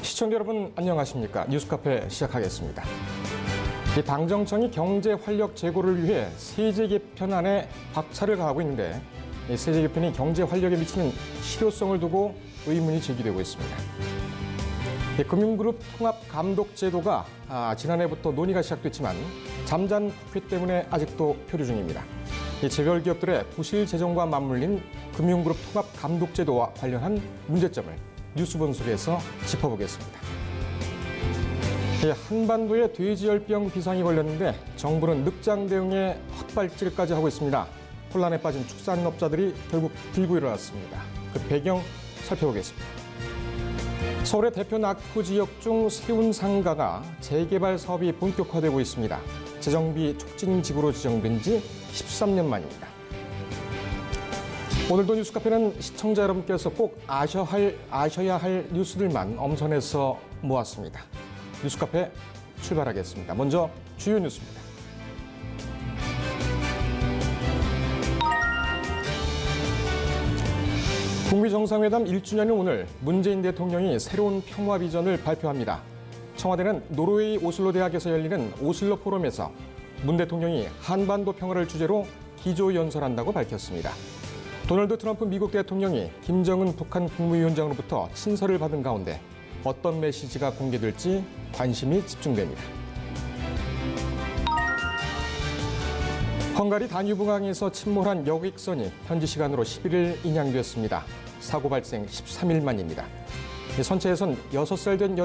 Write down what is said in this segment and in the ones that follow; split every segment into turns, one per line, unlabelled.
시청자 여러분 안녕하십니까? 뉴스카페 시작하겠습니다. 당정청이 경제 활력 제고를 위해 세제 개편안에 박차를 가하고 있는데 세제 개편이 경제 활력에 미치는 실효성을 두고 의문이 제기되고 있습니다. 금융그룹 통합감독제도가 지난해부터 논의가 시작됐지만 잠잔 국회 때문에 아직도 표류 중입니다. 재벌 기업들의 부실 재정과 맞물린 금융그룹 통합감독제도와 관련한 문제점을 뉴스 본술에서 짚어보겠습니다. 한반도에 돼지열병 비상이 걸렸는데 정부는 늑장 대응에 헛발질까지 하고 있습니다. 혼란에 빠진 축산업자들이 결국 들고 일어났습니다. 그 배경 살펴보겠습니다. 서울의 대표 낙후 지역 중 세운상가가 재개발 사업이 본격화되고 있습니다. 재정비 촉진지구로 지정된 지 13년 만입니다. 오늘도 뉴스카페는 시청자 여러분께서 꼭 아셔야 할 뉴스들만 엄선해서 모았습니다. 뉴스카페 출발하겠습니다. 먼저 주요 뉴스입니다. 북미 정상회담 1주년인 오늘 문재인 대통령이 새로운 평화 비전을 발표합니다. 청와대는 노르웨이 오슬로 대학에서 열리는 오슬로 포럼에서 문 대통령이 한반도 평화를 주제로 기조연설한다고 밝혔습니다. 도널드 트럼프 미국 대통령이 김정은 북한 국무위원장으로부터 친서를 받은 가운데 어떤 메시지가 공개될지 관심이 집중됩니다. 헝가리 다뉴브강에서 침몰한 여객선이 현지 시간으로 11일 인양됐습니다. 사고 발생 13일 만입니다. 선체에선 6살 된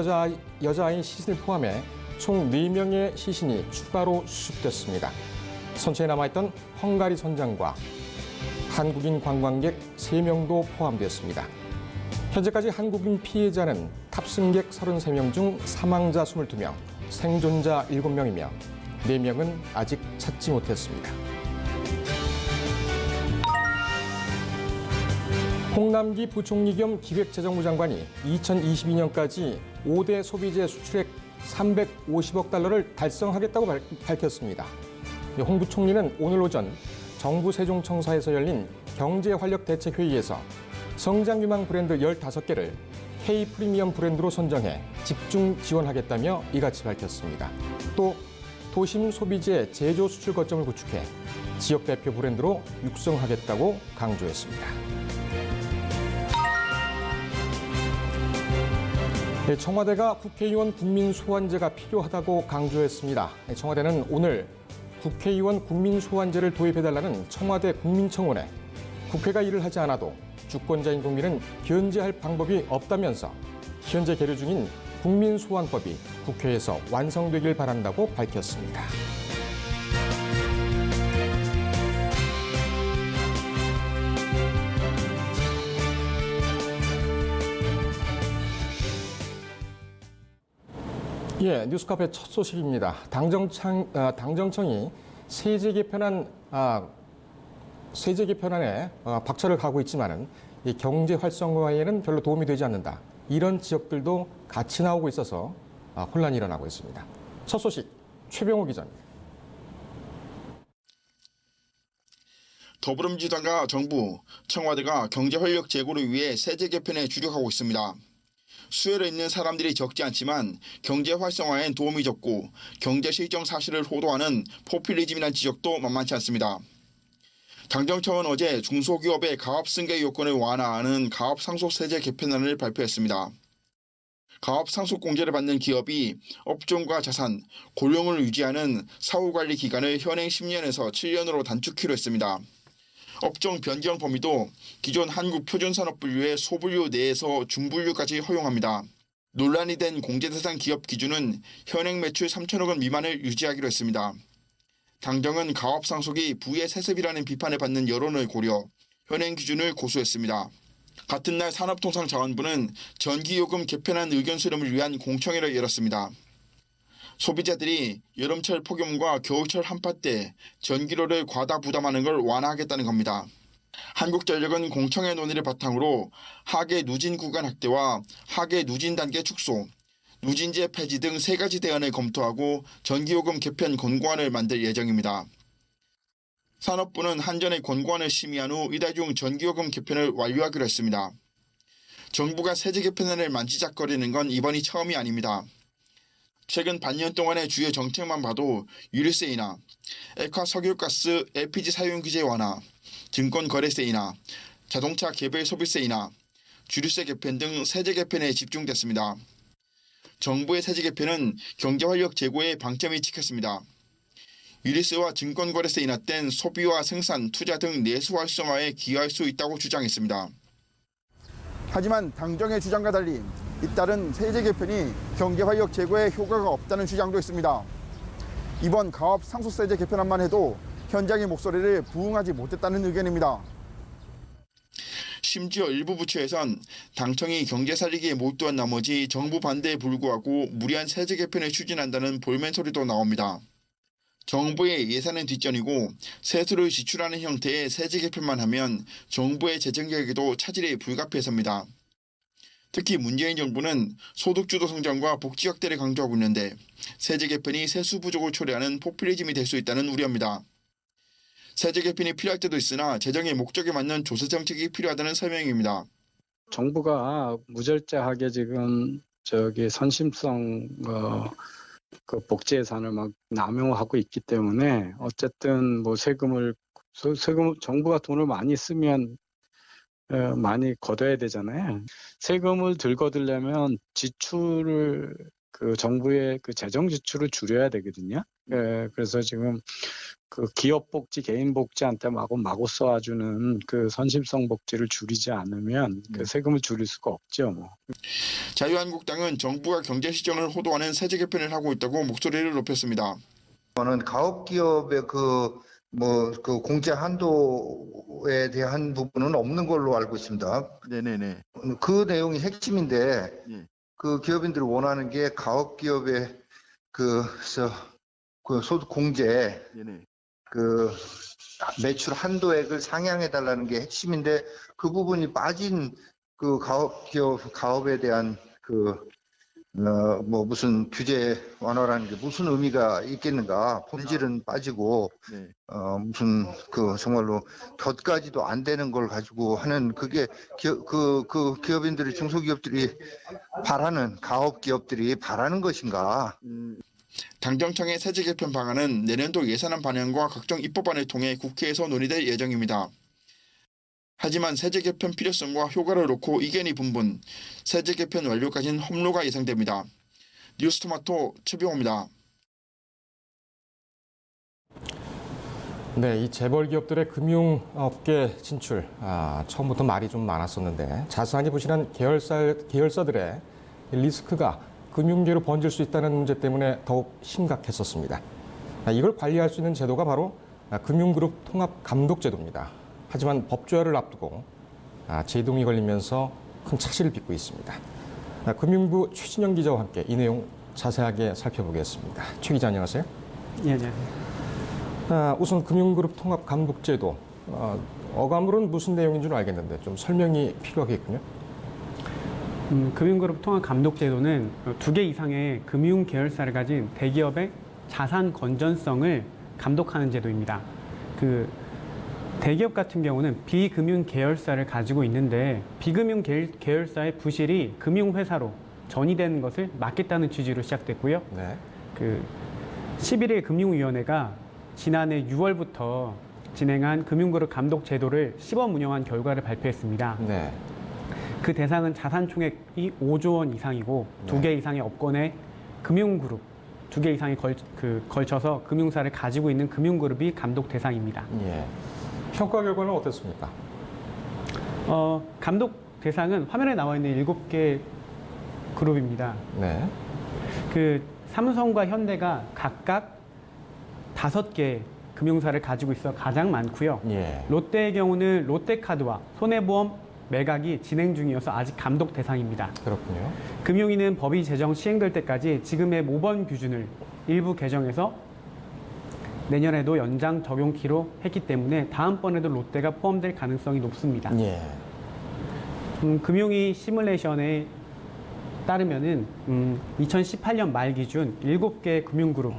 여자아이 시신을 포함해 총 4명의 시신이 추가로 수습됐습니다. 선체에 남아있던 헝가리 선장과 한국인 관광객 3명도 포함됐습니다. 현재까지 한국인 피해자는 탑승객 33명 중 사망자 22명, 생존자 7명이며 4명은 아직 찾지 못했습니다. 홍남기 부총리 겸 기획재정부 장관이 2022년까지 5대 소비재 수출액 350억 달러를 달성하겠다고 밝혔습니다. 홍 부총리는 오늘 오전 정부 세종청사에서 열린 경제활력대책회의에서 성장유망 브랜드 15개를 K-프리미엄 브랜드로 선정해 집중 지원하겠다며 이같이 밝혔습니다. 또 도심 소비재 제조 수출 거점을 구축해 지역 대표 브랜드로 육성하겠다고 강조했습니다. 청와대가 국회의원 국민소환제가 필요하다고 강조했습니다. 청와대는 오늘 국회의원 국민소환제를 도입해달라는 청와대 국민청원에 국회가 일을 하지 않아도 주권자인 국민은 견제할 방법이 없다면서 현재 계류 중인 국민소환법이 국회에서 완성되길 바란다고 밝혔습니다. 뉴스카페 첫 소식입니다. 당정청이 세제 개편안에 박차를 가하고 있지만은 이 경제 활성화에는 별로 도움이 되지 않는다. 이런 지역들도 같이 나오고 있어서 혼란이 일어나고 있습니다. 첫 소식 최병호 기자입니다.
더불어민주당과 정부, 청와대가 경제 활력 제고를 위해 세제 개편에 주력하고 있습니다. 수혜로 있는 사람들이 적지 않지만 경제 활성화엔 도움이 적고 경제 실정 사실을 호도하는 포퓰리즘이라는 지적도 만만치 않습니다. 당정청은 어제 중소기업의 가압 승계 요건을 완화하는 가압 상속 세제 개편안을 발표했습니다. 가압 상속 공제를 받는 기업이 업종과 자산, 고용을 유지하는 사후관리 기간을 현행 10년에서 7년으로 단축키로 했습니다. 업종 변경 범위도 기존 한국표준산업분류의 소분류 내에서 중분류까지 허용합니다. 논란이 된 공제 대상 기업 기준은 현행 매출 3천억 원 미만을 유지하기로 했습니다. 당정은 가압 상속이 부의 세습이라는 비판을 받는 여론을 고려 현행 기준을 고수했습니다. 같은 날 산업통상자원부는 전기요금 개편안 의견 수렴을 위한 공청회를 열었습니다. 소비자들이 여름철 폭염과 겨울철 한파 때 전기료를 과다 부담하는 걸 완화하겠다는 겁니다. 한국전력은 공청회 논의를 바탕으로 하계 누진 구간 확대와 하계 누진 단계 축소, 누진제 폐지 등 3가지 대안을 검토하고 전기요금 개편 권고안을 만들 예정입니다. 산업부는 한전의 권고안을 심의한 후 이달 중 전기요금 개편을 완료하기로 했습니다. 정부가 세제 개편안을 만지작거리는 건 이번이 처음이 아닙니다. 최근 반년 동안의 주요 정책만 봐도 유류세이나 액화 석유가스 LPG 사용 규제 완화, 증권거래세이나 자동차 개별 소비세이나 주류세 개편 등 세제 개편에 집중됐습니다. 정부의 세제 개편은 경제 활력 제고에 방점이 찍혔습니다. 유류세와 증권거래세 인하된 소비와 생산, 투자 등 내수 활성화에 기여할 수 있다고 주장했습니다. 하지만 당정의 주장과 달리 잇따른 세제 개편이 경제 활력 제고에 효과가 없다는 주장도 있습니다. 이번 가업 상속세제 개편안만 해도 현장의 목소리를 부응하지 못했다는 의견입니다. 심지어 일부 부처에선 당청이 경제 살리기에 몰두한 나머지 정부 반대에 불구하고 무리한 세제 개편을 추진한다는 볼멘 소리도 나옵니다. 정부의 예산은 뒷전이고 세수를 지출하는 형태의 세제 개편만 하면 정부의 재정계획에도 차질이 불가피해서입니다. 특히 문재인 정부는 소득주도 성장과 복지 확대를 강조하고 있는데 세제 개편이 세수 부족을 초래하는 포퓰리즘이 될 수 있다는 우려입니다. 세제 개편이 필요할 때도 있으나 재정의 목적에 맞는 조세 정책이 필요하다는 설명입니다.
정부가 무절제하게 지금 선심성 그 복지 예산을 막 남용하고 있기 때문에 어쨌든 뭐 세금 정부가 돈을 많이 쓰면 많이 걷어야 되잖아요. 세금을 덜 걷으려면 지출을 그 정부의 그 재정 지출을 줄여야 되거든요. 그래서 지금 그 기업 복지, 개인 복지한테 마구 써주는 그 선심성 복지를 줄이지 않으면 그 세금을 줄일 수가 없죠. 뭐.
자유한국당은 정부가 경제 시정을 호도하는 세제 개편을 하고 있다고 목소리를 높였습니다.
저는 가업 기업의 그 공제 한도에 대한 부분은 없는 걸로 알고 있습니다.
네네네.
그 내용이 핵심인데
예.
그 기업인들이 원하는 게 가업 기업의 그 소득 공제
네네.
그 매출 한도액을 상향해 달라는 게 핵심인데 그 부분이 빠진 그 가업에 대한 무슨 규제 완화라는 게 무슨 의미가 있겠는가? 본질은 빠지고
네.
무슨 정말로 곁가지도 안 되는 걸 가지고 하는 그게 그 기업인들이 중소기업들이 바라는 가업 기업들이 바라는 것인가?
당정청의 세제 개편 방안은 내년도 예산안 반영과 각종 입법안을 통해 국회에서 논의될 예정입니다. 하지만 세제 개편 필요성과 효과를 놓고 이견이 분분, 세제 개편 완료까지는 험로가 예상됩니다. 뉴스토마토 최병호입니다.
네, 이 재벌 기업들의 금융업계 진출, 처음부터 말이 좀 많았었는데 자산이 부실한 계열사들의 리스크가 금융계로 번질 수 있다는 문제 때문에 더욱 심각했었습니다. 이걸 관리할 수 있는 제도가 바로 금융그룹 통합감독제도입니다. 하지만 법조화를 앞두고 제동이 걸리면서 큰 차질을 빚고 있습니다. 금융부 최진영 기자와 함께 이 내용 자세하게 살펴보겠습니다. 최 기자 안녕하세요.
예, 안녕하세요.
우선 금융그룹 통합감독제도, 어감으로는 무슨 내용인 줄 알겠는데 좀 설명이 필요하겠군요.
금융그룹 통합감독제도는 2개 이상의 금융 계열사를 가진 대기업의 자산 건전성을 감독하는 제도입니다. 그 대기업 같은 경우는 비금융 계열사를 가지고 있는데 비금융 계열사의 부실이 금융회사로 전이되는 것을 막겠다는 취지로 시작됐고요.
네.
11일 금융위원회가 지난해 6월부터 진행한 금융그룹 감독 제도를 시범 운영한 결과를 발표했습니다.
네.
그 대상은 자산 총액이 5조 원 이상이고 2개 이상의 업권의 금융그룹, 2개 이상에 걸쳐서 금융사를 가지고 있는 금융그룹이 감독 대상입니다.
예. 평가 결과는 어땠습니까?
감독 대상은 화면에 나와 있는 7개 그룹입니다.
네.
삼성과 현대가 각각 5개 금융사를 가지고 있어 가장 많고요.
예.
롯데의 경우는 롯데카드와 손해보험 매각이 진행 중이어서 아직 감독 대상입니다.
그렇군요.
금융위는 법이 제정 시행될 때까지 지금의 모범 규준을 일부 개정해서 내년에도 연장 적용키로 했기 때문에 다음번에도 롯데가 포함될 가능성이 높습니다.
예.
금융위 시뮬레이션에 따르면은 2018년 말 기준 7개 금융그룹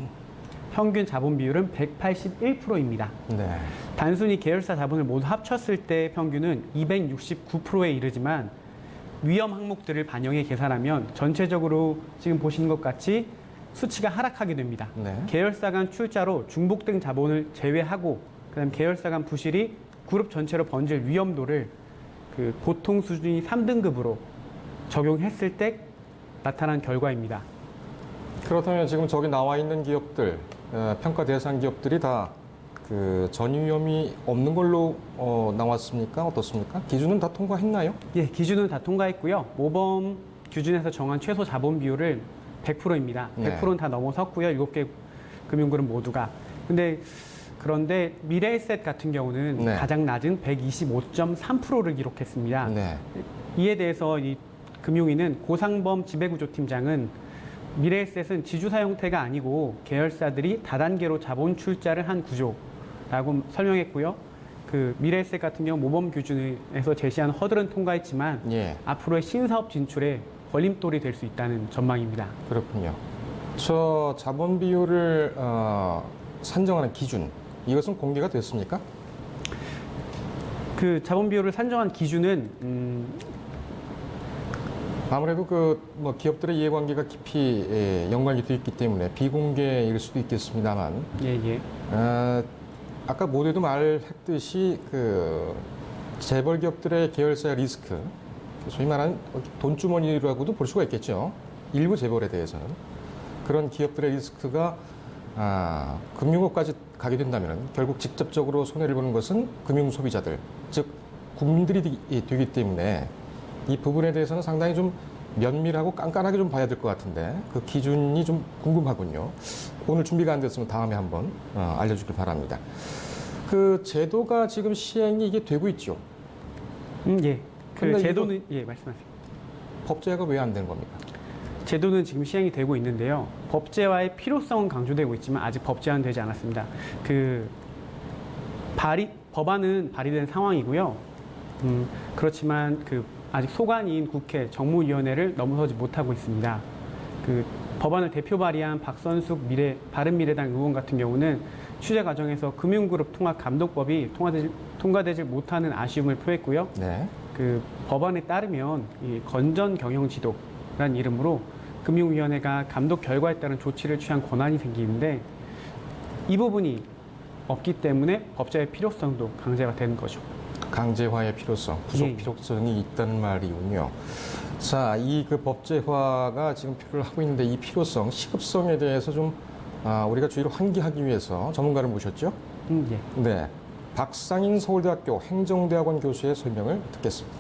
평균 자본 비율은 181%입니다.
네.
단순히 계열사 자본을 모두 합쳤을 때 평균은 269%에 이르지만 위험 항목들을 반영해 계산하면 전체적으로 지금 보시는 것 같이 수치가 하락하게 됩니다.
네.
계열사 간 출자로 중복된 자본을 제외하고 그다음 계열사 간 부실이 그룹 전체로 번질 위험도를 그 보통 수준이 3등급으로 적용했을 때 나타난 결과입니다.
그렇다면 지금 저기 나와 있는 기업들, 평가 대상 기업들이 다 그 전위 위험이 없는 걸로 나왔습니까? 어떻습니까? 기준은 다 통과했나요?
예, 기준은 다 통과했고요. 모범 기준에서 정한 최소 자본 비율을 100%입니다.
네.
100%는 다 넘어섰고요. 7개 금융그룹 모두가. 그런데 미래에셋 같은 경우는
네.
가장 낮은 125.3%를 기록했습니다.
네. 이에
이에 대해서 이 금융위는 고상범 지배구조팀장은 미래에셋은 지주사 형태가 아니고 계열사들이 다단계로 자본 출자를 한 구조라고 설명했고요. 그 미래에셋 같은 경우 모범 기준에서 제시한 허들은 통과했지만
예,
앞으로의 신사업 진출에 걸림돌이 될 수 있다는 전망입니다.
그렇군요. 저 자본 비율을 산정하는 기준, 이것은 공개가 됐습니까?
그 자본 비율을 산정한 기준은
아무래도 그 뭐 기업들의 이해관계가 깊이 연관이 되어 있기 때문에 비공개일 수도 있겠습니다만,
예.
아까 모두도 말했듯이 그 재벌 기업들의 계열사의 리스크, 소위 말하는 돈주머니라고도 볼 수가 있겠죠. 일부 재벌에 대해서는 그런 기업들의 리스크가 금융업까지 가게 된다면 결국 직접적으로 손해를 보는 것은 금융 소비자들, 즉 국민들이 되기 때문에 이 부분에 대해서는 상당히 좀 면밀하고 깐깐하게 좀 봐야 될 것 같은데 그 기준이 좀 궁금하군요. 오늘 준비가 안 됐으면 다음에 한번 알려주길 바랍니다. 그 제도가 지금 시행이 이게 되고 있죠.
예. 그
근데
제도는 예, 말씀하세요.
법제화가 왜 안 되는 겁니까?
제도는 지금 시행이 되고 있는데요. 법제화의 필요성은 강조되고 있지만 아직 법제화는 되지 않았습니다. 그 법안은 발의된 상황이고요. 그렇지만 그 아직 소관인 국회 정무위원회를 넘어서지 못하고 있습니다. 그 법안을 대표 발의한 박선숙 바른미래당 의원 같은 경우는 취재 과정에서 금융그룹 통합감독법이 통과되지 못하는 아쉬움을 표했고요.
네.
그 법안에 따르면 이 건전 경영 지도라는 이름으로 금융위원회가 감독 결과에 따른 조치를 취한 권한이 생기는데 이 부분이 없기 때문에 법제의 필요성도 강제가 되는 거죠.
강제화의 필요성, 부속
예.
필요성이 있다는 말이군요. 자, 이 그 법제화가 지금 필요를 하고 있는데 이 필요성, 시급성에 대해서 좀 우리가 주의를 환기하기 위해서 전문가를 모셨죠?
예.
네. 박상인 서울대학교 행정대학원 교수의 설명을 듣겠습니다.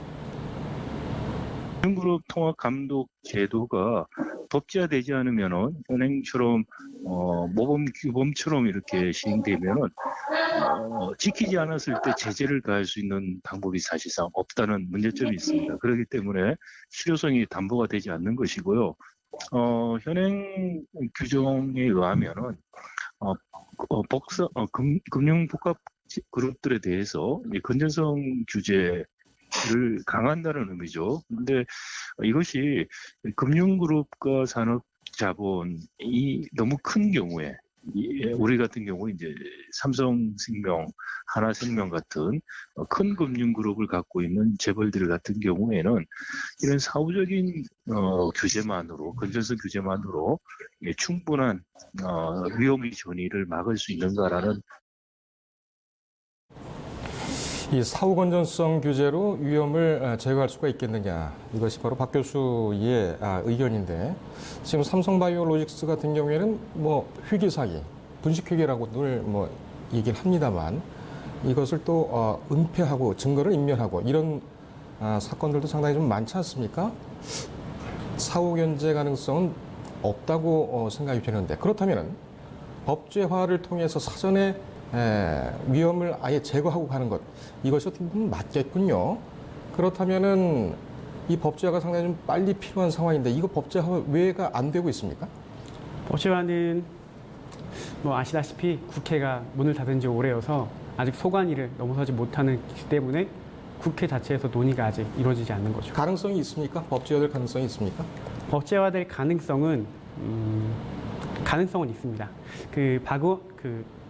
금융그룹 통합 감독 제도가 법제화되지 않으면은 현행처럼 모범 규범처럼 이렇게 시행되면은 지키지 않았을 때 제재를 가할 수 있는 방법이 사실상 없다는 문제점이 있습니다. 그렇기 때문에 실효성이 담보가 되지 않는 것이고요. 현행 규정에 의하면은 금융복합 그룹들에 대해서 건전성 규제를 강화한다는 의미죠. 근데 이것이 금융그룹과 산업자본이 너무 큰 경우에 우리 같은 경우 이제 삼성생명, 하나생명 같은 큰 금융그룹을 갖고 있는 재벌들 같은 경우에는 이런 사후적인 규제만으로, 건전성 규제만으로 충분한 위험의 전이를 막을 수 있는가라는
이 사후 건전성 규제로 위험을 제거할 수가 있겠느냐, 이것이 바로 박 교수의 의견인데, 지금 삼성바이오로직스 같은 경우에는 뭐 회계 사기, 분식 회계라고 늘 뭐 얘기를 합니다만 이것을 또 은폐하고 증거를 인멸하고 이런 사건들도 상당히 좀 많지 않습니까? 사후 견제 가능성은 없다고 생각이 되는데, 그렇다면 법제화를 통해서 사전에 위험을 아예 제거하고 가는 것, 이것이 어떻게 보면 맞겠군요. 그렇다면은 이 법제화가 상당히 좀 빨리 필요한 상황인데 이거 법제화 왜가 안 되고 있습니까?
법제화는 뭐 아시다시피 국회가 문을 닫은 지 오래여서 아직 소관위를 넘어서지 못하는 기 때문에 국회 자체에서 논의가 아직 이루어지지 않는 거죠.
가능성이 있습니까? 법제화될 가능성이 있습니까?
법제화될 가능성은 있습니다. 그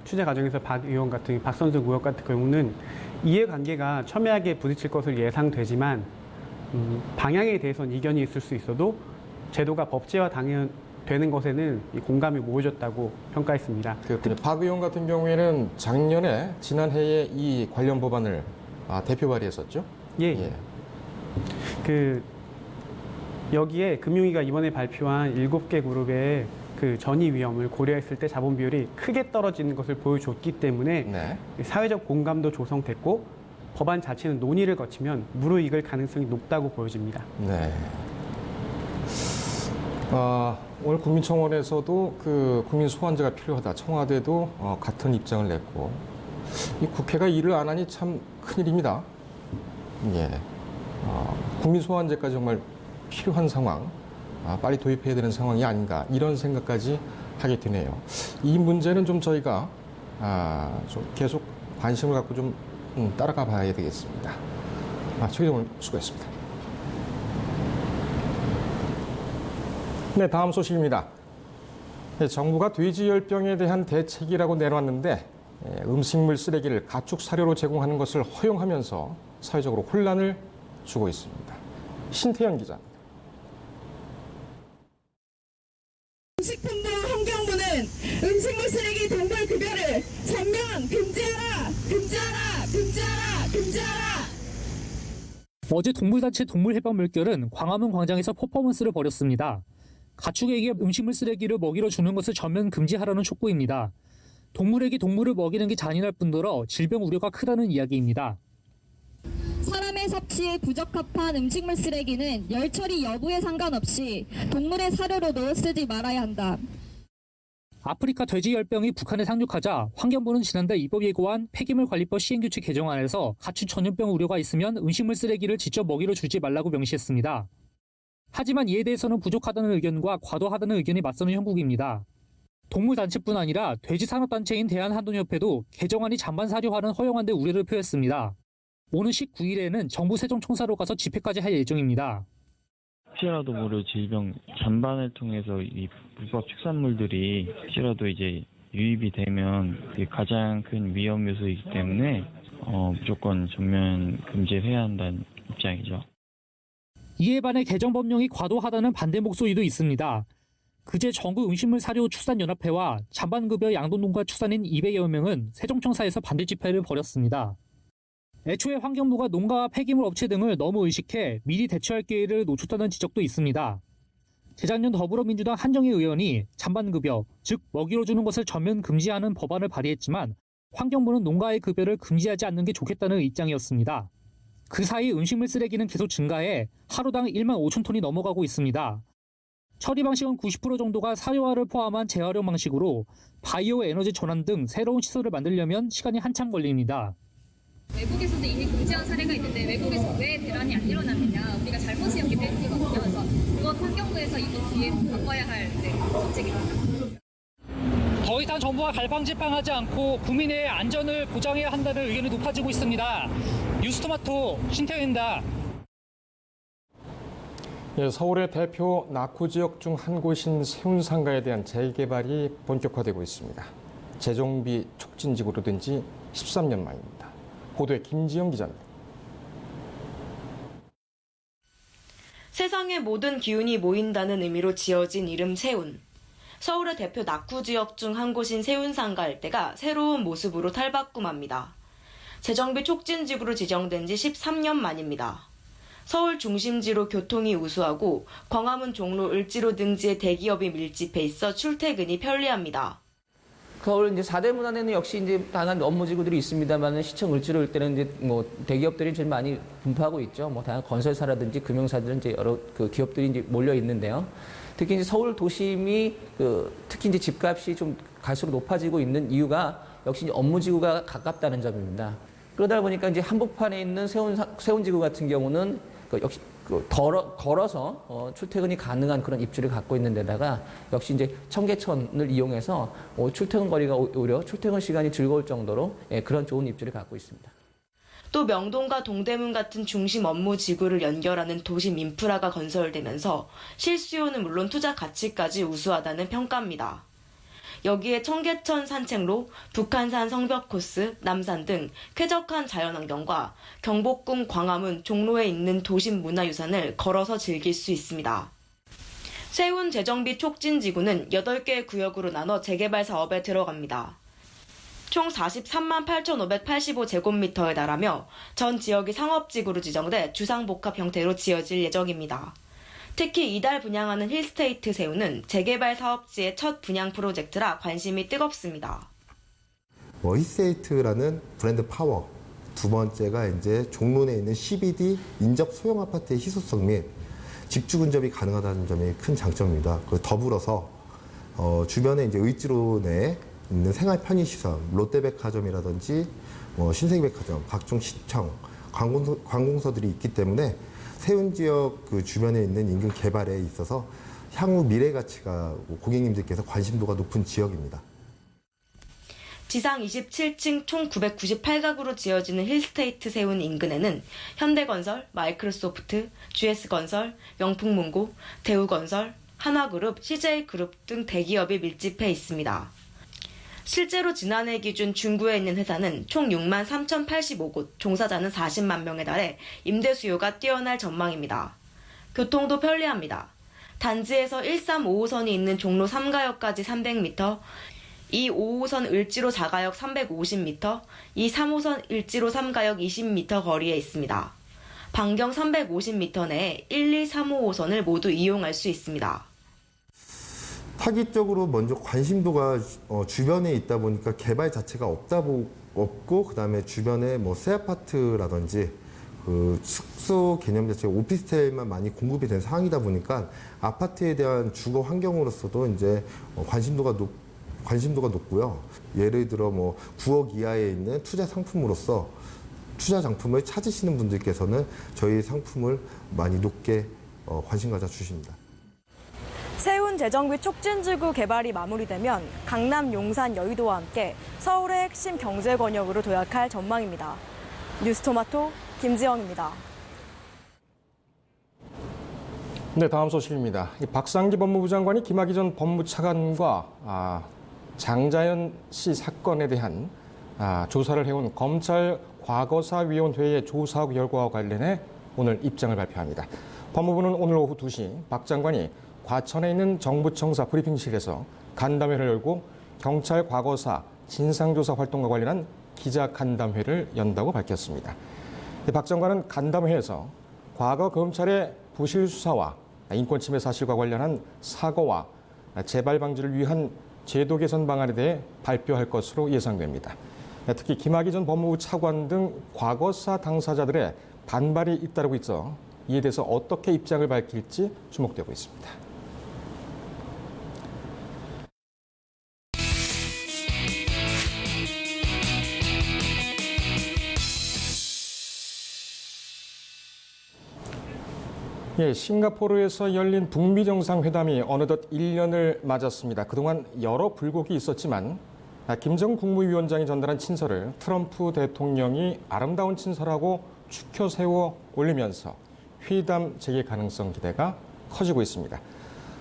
취재 과정에서 박선숙 의원 같은 경우는 이해관계가 첨예하게 부딪힐 것으로 예상되지만 방향에 대해서는 이견이 있을 수 있어도 제도가 법제화 되는 것에는 이 공감이 모여졌다고 평가했습니다.
그렇군요. 박 의원 같은 경우에는 작년에 지난해에 이 관련 법안을 대표 발의했었죠?
예. 여기에 금융위가 이번에 발표한 7개 그룹의 그 전이 위험을 고려했을 때 자본 비율이 크게 떨어지는 것을 보여줬기 때문에
네.
사회적 공감도 조성됐고 법안 자체는 논의를 거치면 무르익을 가능성이 높다고 보여집니다.
네. 오늘 국민청원에서도 그 국민 소환제가 필요하다. 청와대도 같은 입장을 냈고 이 국회가 일을 안 하니 참 큰일입니다. 예. 국민 소환제까지 정말 필요한 상황, 빨리 도입해야 되는 상황이 아닌가 이런 생각까지 하게 되네요. 이 문제는 좀 저희가 좀 계속 관심을 갖고 좀 따라가 봐야 되겠습니다. 최기정 수고했습니다. 네, 다음 소식입니다. 네, 정부가 돼지열병에 대한 대책이라고 내놨는데 음식물 쓰레기를 가축 사료로 제공하는 것을 허용하면서 사회적으로 혼란을 주고 있습니다. 신태연 기자.
식품부 환경부는 음식물 쓰레기 동물 급여를 전면 금지하라! 금지하라! 금지하라! 금지하라!
어제 동물단체 동물해방 물결은 광화문 광장에서 퍼포먼스를 벌였습니다. 가축에게 음식물 쓰레기를 먹이로 주는 것을 전면 금지하라는 촉구입니다. 동물에게 동물을 먹이는 게 잔인할 뿐더러 질병 우려가 크다는 이야기입니다.
사람의 섭취에 부적합한 음식물 쓰레기는 열 처리 여부에 상관없이 동물의 사료로도 쓰지 말아야 한다.
아프리카 돼지열병이 북한에 상륙하자 환경부는 지난달 입법 예고한 폐기물 관리법 시행규칙 개정안에서 가축 전염병 우려가 있으면 음식물 쓰레기를 직접 먹이로 주지 말라고 명시했습니다. 하지만 이에 대해서는 부족하다는 의견과 과도하다는 의견이 맞서는 형국입니다. 동물단체뿐 아니라 돼지산업단체인 대한한돈협회도 개정안이 잔반 사료화는 허용한 데 우려를 표했습니다. 오는 19일에는 정부 세종청사로 가서 집회까지 할 예정입니다.
혹시라도 모를 질병 잔반을 통해서 이 불법 축산물들이 혹시라도 이제 유입이 되면 가장 큰 위험 요소이기 때문에 무조건 전면 금지해야 한다는 입장이죠.
이에 반해 개정 법령이 과도하다는 반대 목소리도 있습니다. 그제 전국 음식물 사료 축산연합회와 잔반급여 양돈농가 축산인 200여 명은 세종청사에서 반대 집회를 벌였습니다. 애초에 환경부가 농가와 폐기물 업체 등을 너무 의식해 미리 대처할 기회를 놓쳤다는 지적도 있습니다. 재작년 더불어민주당 한정희 의원이 잔반급여, 즉 먹이로 주는 것을 전면 금지하는 법안을 발의했지만 환경부는 농가의 급여를 금지하지 않는 게 좋겠다는 입장이었습니다. 그 사이 음식물 쓰레기는 계속 증가해 하루당 1만 5천 톤이 넘어가고 있습니다. 처리 방식은 90% 정도가 사료화를 포함한 재활용 방식으로 바이오 에너지 전환 등 새로운 시설을 만들려면 시간이 한참 걸립니다.
외국에서도 이미 금지한 사례가 있는데 외국에서 왜 대란이 안 일어나느냐 우리가 잘못이었기 때문이거든요. 그래서 그건 환경부에서 이번 기회에 바꿔야 할 정책입니다.
더 이상 정부가 갈팡질팡하지 않고 국민의 안전을 보장해야 한다는 의견이 높아지고 있습니다. 뉴스토마토 신태현입니다.
예, 서울의 대표 낙후 지역 중 한 곳인 세운상가에 대한 재개발이 본격화되고 있습니다. 재정비 촉진지구로 된 지 13년 만입니다. 보도에 김지영 기자입니다.
세상의 모든 기운이 모인다는 의미로 지어진 이름 세운. 서울의 대표 낙후 지역 중 한 곳인 세운상가 일대가 새로운 모습으로 탈바꿈합니다. 재정비 촉진지구로 지정된 지 13년 만입니다. 서울 중심지로 교통이 우수하고 광화문 종로 을지로 등지에 대기업이 밀집해 있어 출퇴근이 편리합니다.
서울 이제 4대 문안에는 역시 이제 다양한 업무지구들이 있습니다만 시청 을지로 일대는 이제 뭐 대기업들이 제일 많이 분포하고 있죠. 뭐 다양한 건설사라든지 금융사들은 이제 여러 그 기업들이 이제 몰려 있는데요. 특히 이제 서울 도심이 특히 이제 집값이 좀 갈수록 높아지고 있는 이유가 역시 이제 업무지구가 가깝다는 점입니다. 그러다 보니까 이제 한복판에 있는 세운지구 같은 경우는 역시 걸어서 출퇴근이 가능한 그런 입지를 갖고 있는 데다가 역시 이제 청계천을 이용해서 출퇴근 거리가 오히려 출퇴근 시간이 즐거울 정도로 그런 좋은 입지를 갖고 있습니다.
또 명동과 동대문 같은 중심 업무 지구를 연결하는 도심 인프라가 건설되면서 실수요는 물론 투자 가치까지 우수하다는 평가입니다. 여기에 청계천 산책로, 북한산 성벽 코스, 남산 등 쾌적한 자연환경과 경복궁, 광화문, 종로에 있는 도심 문화유산을 걸어서 즐길 수 있습니다. 세운 재정비 촉진지구는 8개의 구역으로 나눠 재개발 사업에 들어갑니다. 총 43만 8,585제곱미터에 달하며 전 지역이 상업지구로 지정돼 주상복합 형태로 지어질 예정입니다. 특히 이달 분양하는 힐스테이트 세운은 재개발 사업지의 첫 분양 프로젝트라 관심이 뜨겁습니다.
힐스테이트라는 브랜드 파워, 두 번째가 이제 종로 내에 있는 CBD 인접 소형 아파트의 희소성 및 집주 근접이 가능하다는 점이 큰 장점입니다. 더불어서 주변에 이제 의지로 내에 있는 생활 편의시설, 롯데백화점이라든지 신세계백화점, 각종 시청, 관공서들이 있기 때문에 세운 지역 그 주변에 있는 인근 개발에 있어서 향후 미래 가치가 고객님들께서 관심도가 높은 지역입니다.
지상 27층 총 998가구로 지어지는 힐스테이트 세운 인근에는 현대건설, 마이크로소프트, GS건설, 명품문고, 대우건설, 한화그룹, CJ그룹 등 대기업이 밀집해 있습니다. 실제로 지난해 기준 중구에 있는 회사는 총 6만 3,085곳, 종사자는 40만 명에 달해 임대 수요가 뛰어날 전망입니다. 교통도 편리합니다. 단지에서 1355선이 있는 종로 3가역까지 300m, 2 5호선 을지로 4가역 350m, 2 3호선 을지로 3가역 20m 거리에 있습니다. 반경 350m 내에 1, 2, 3호선을 모두 이용할 수 있습니다.
타깃적으로 먼저 관심도가 주변에 있다 보니까 개발 자체가 없고 그다음에 주변에 새 아파트라든지 그 숙소 개념 자체가 오피스텔만 많이 공급이 된 상황이다 보니까 아파트에 대한 주거 환경으로서도 이제 관심도가 높고요. 예를 들어 9억 이하에 있는 투자 상품으로서 투자 장품을 찾으시는 분들께서는 저희 상품을 많이 높게 관심 가져 주십니다.
세운 재정비 촉진지구 개발이 마무리되면 강남, 용산, 여의도와 함께 서울의 핵심 경제 권역으로 도약할 전망입니다. 뉴스토마토 김지영입니다.
네, 다음 소식입니다. 박상기 법무부 장관이 김학의 전 법무차관과 장자연 씨 사건에 대한 조사를 해온 검찰 과거사위원회의 조사 결과와 관련해 오늘 입장을 발표합니다. 법무부는 오늘 오후 2시 박 장관이 과천에 있는 정부청사 브리핑실에서 간담회를 열고 경찰 과거사 진상조사 활동과 관련한 기자간담회를 연다고 밝혔습니다. 박 장관은 간담회에서 과거 검찰의 부실 수사와 인권침해 사실과 관련한 사고와 재발 방지를 위한 제도 개선 방안에 대해 발표할 것으로 예상됩니다. 특히 김학의 전 법무부 차관 등 과거사 당사자들의 반발이 잇따르고 있어 이에 대해서 어떻게 입장을 밝힐지 주목되고 있습니다. 싱가포르에서 열린 북미 정상회담이 어느덧 1년을 맞았습니다. 그동안 여러 불곡이 있었지만 김정은 국무위원장이 전달한 친서를 트럼프 대통령이 아름다운 친서라고 추켜 세워 올리면서 회담 재개 가능성 기대가 커지고 있습니다.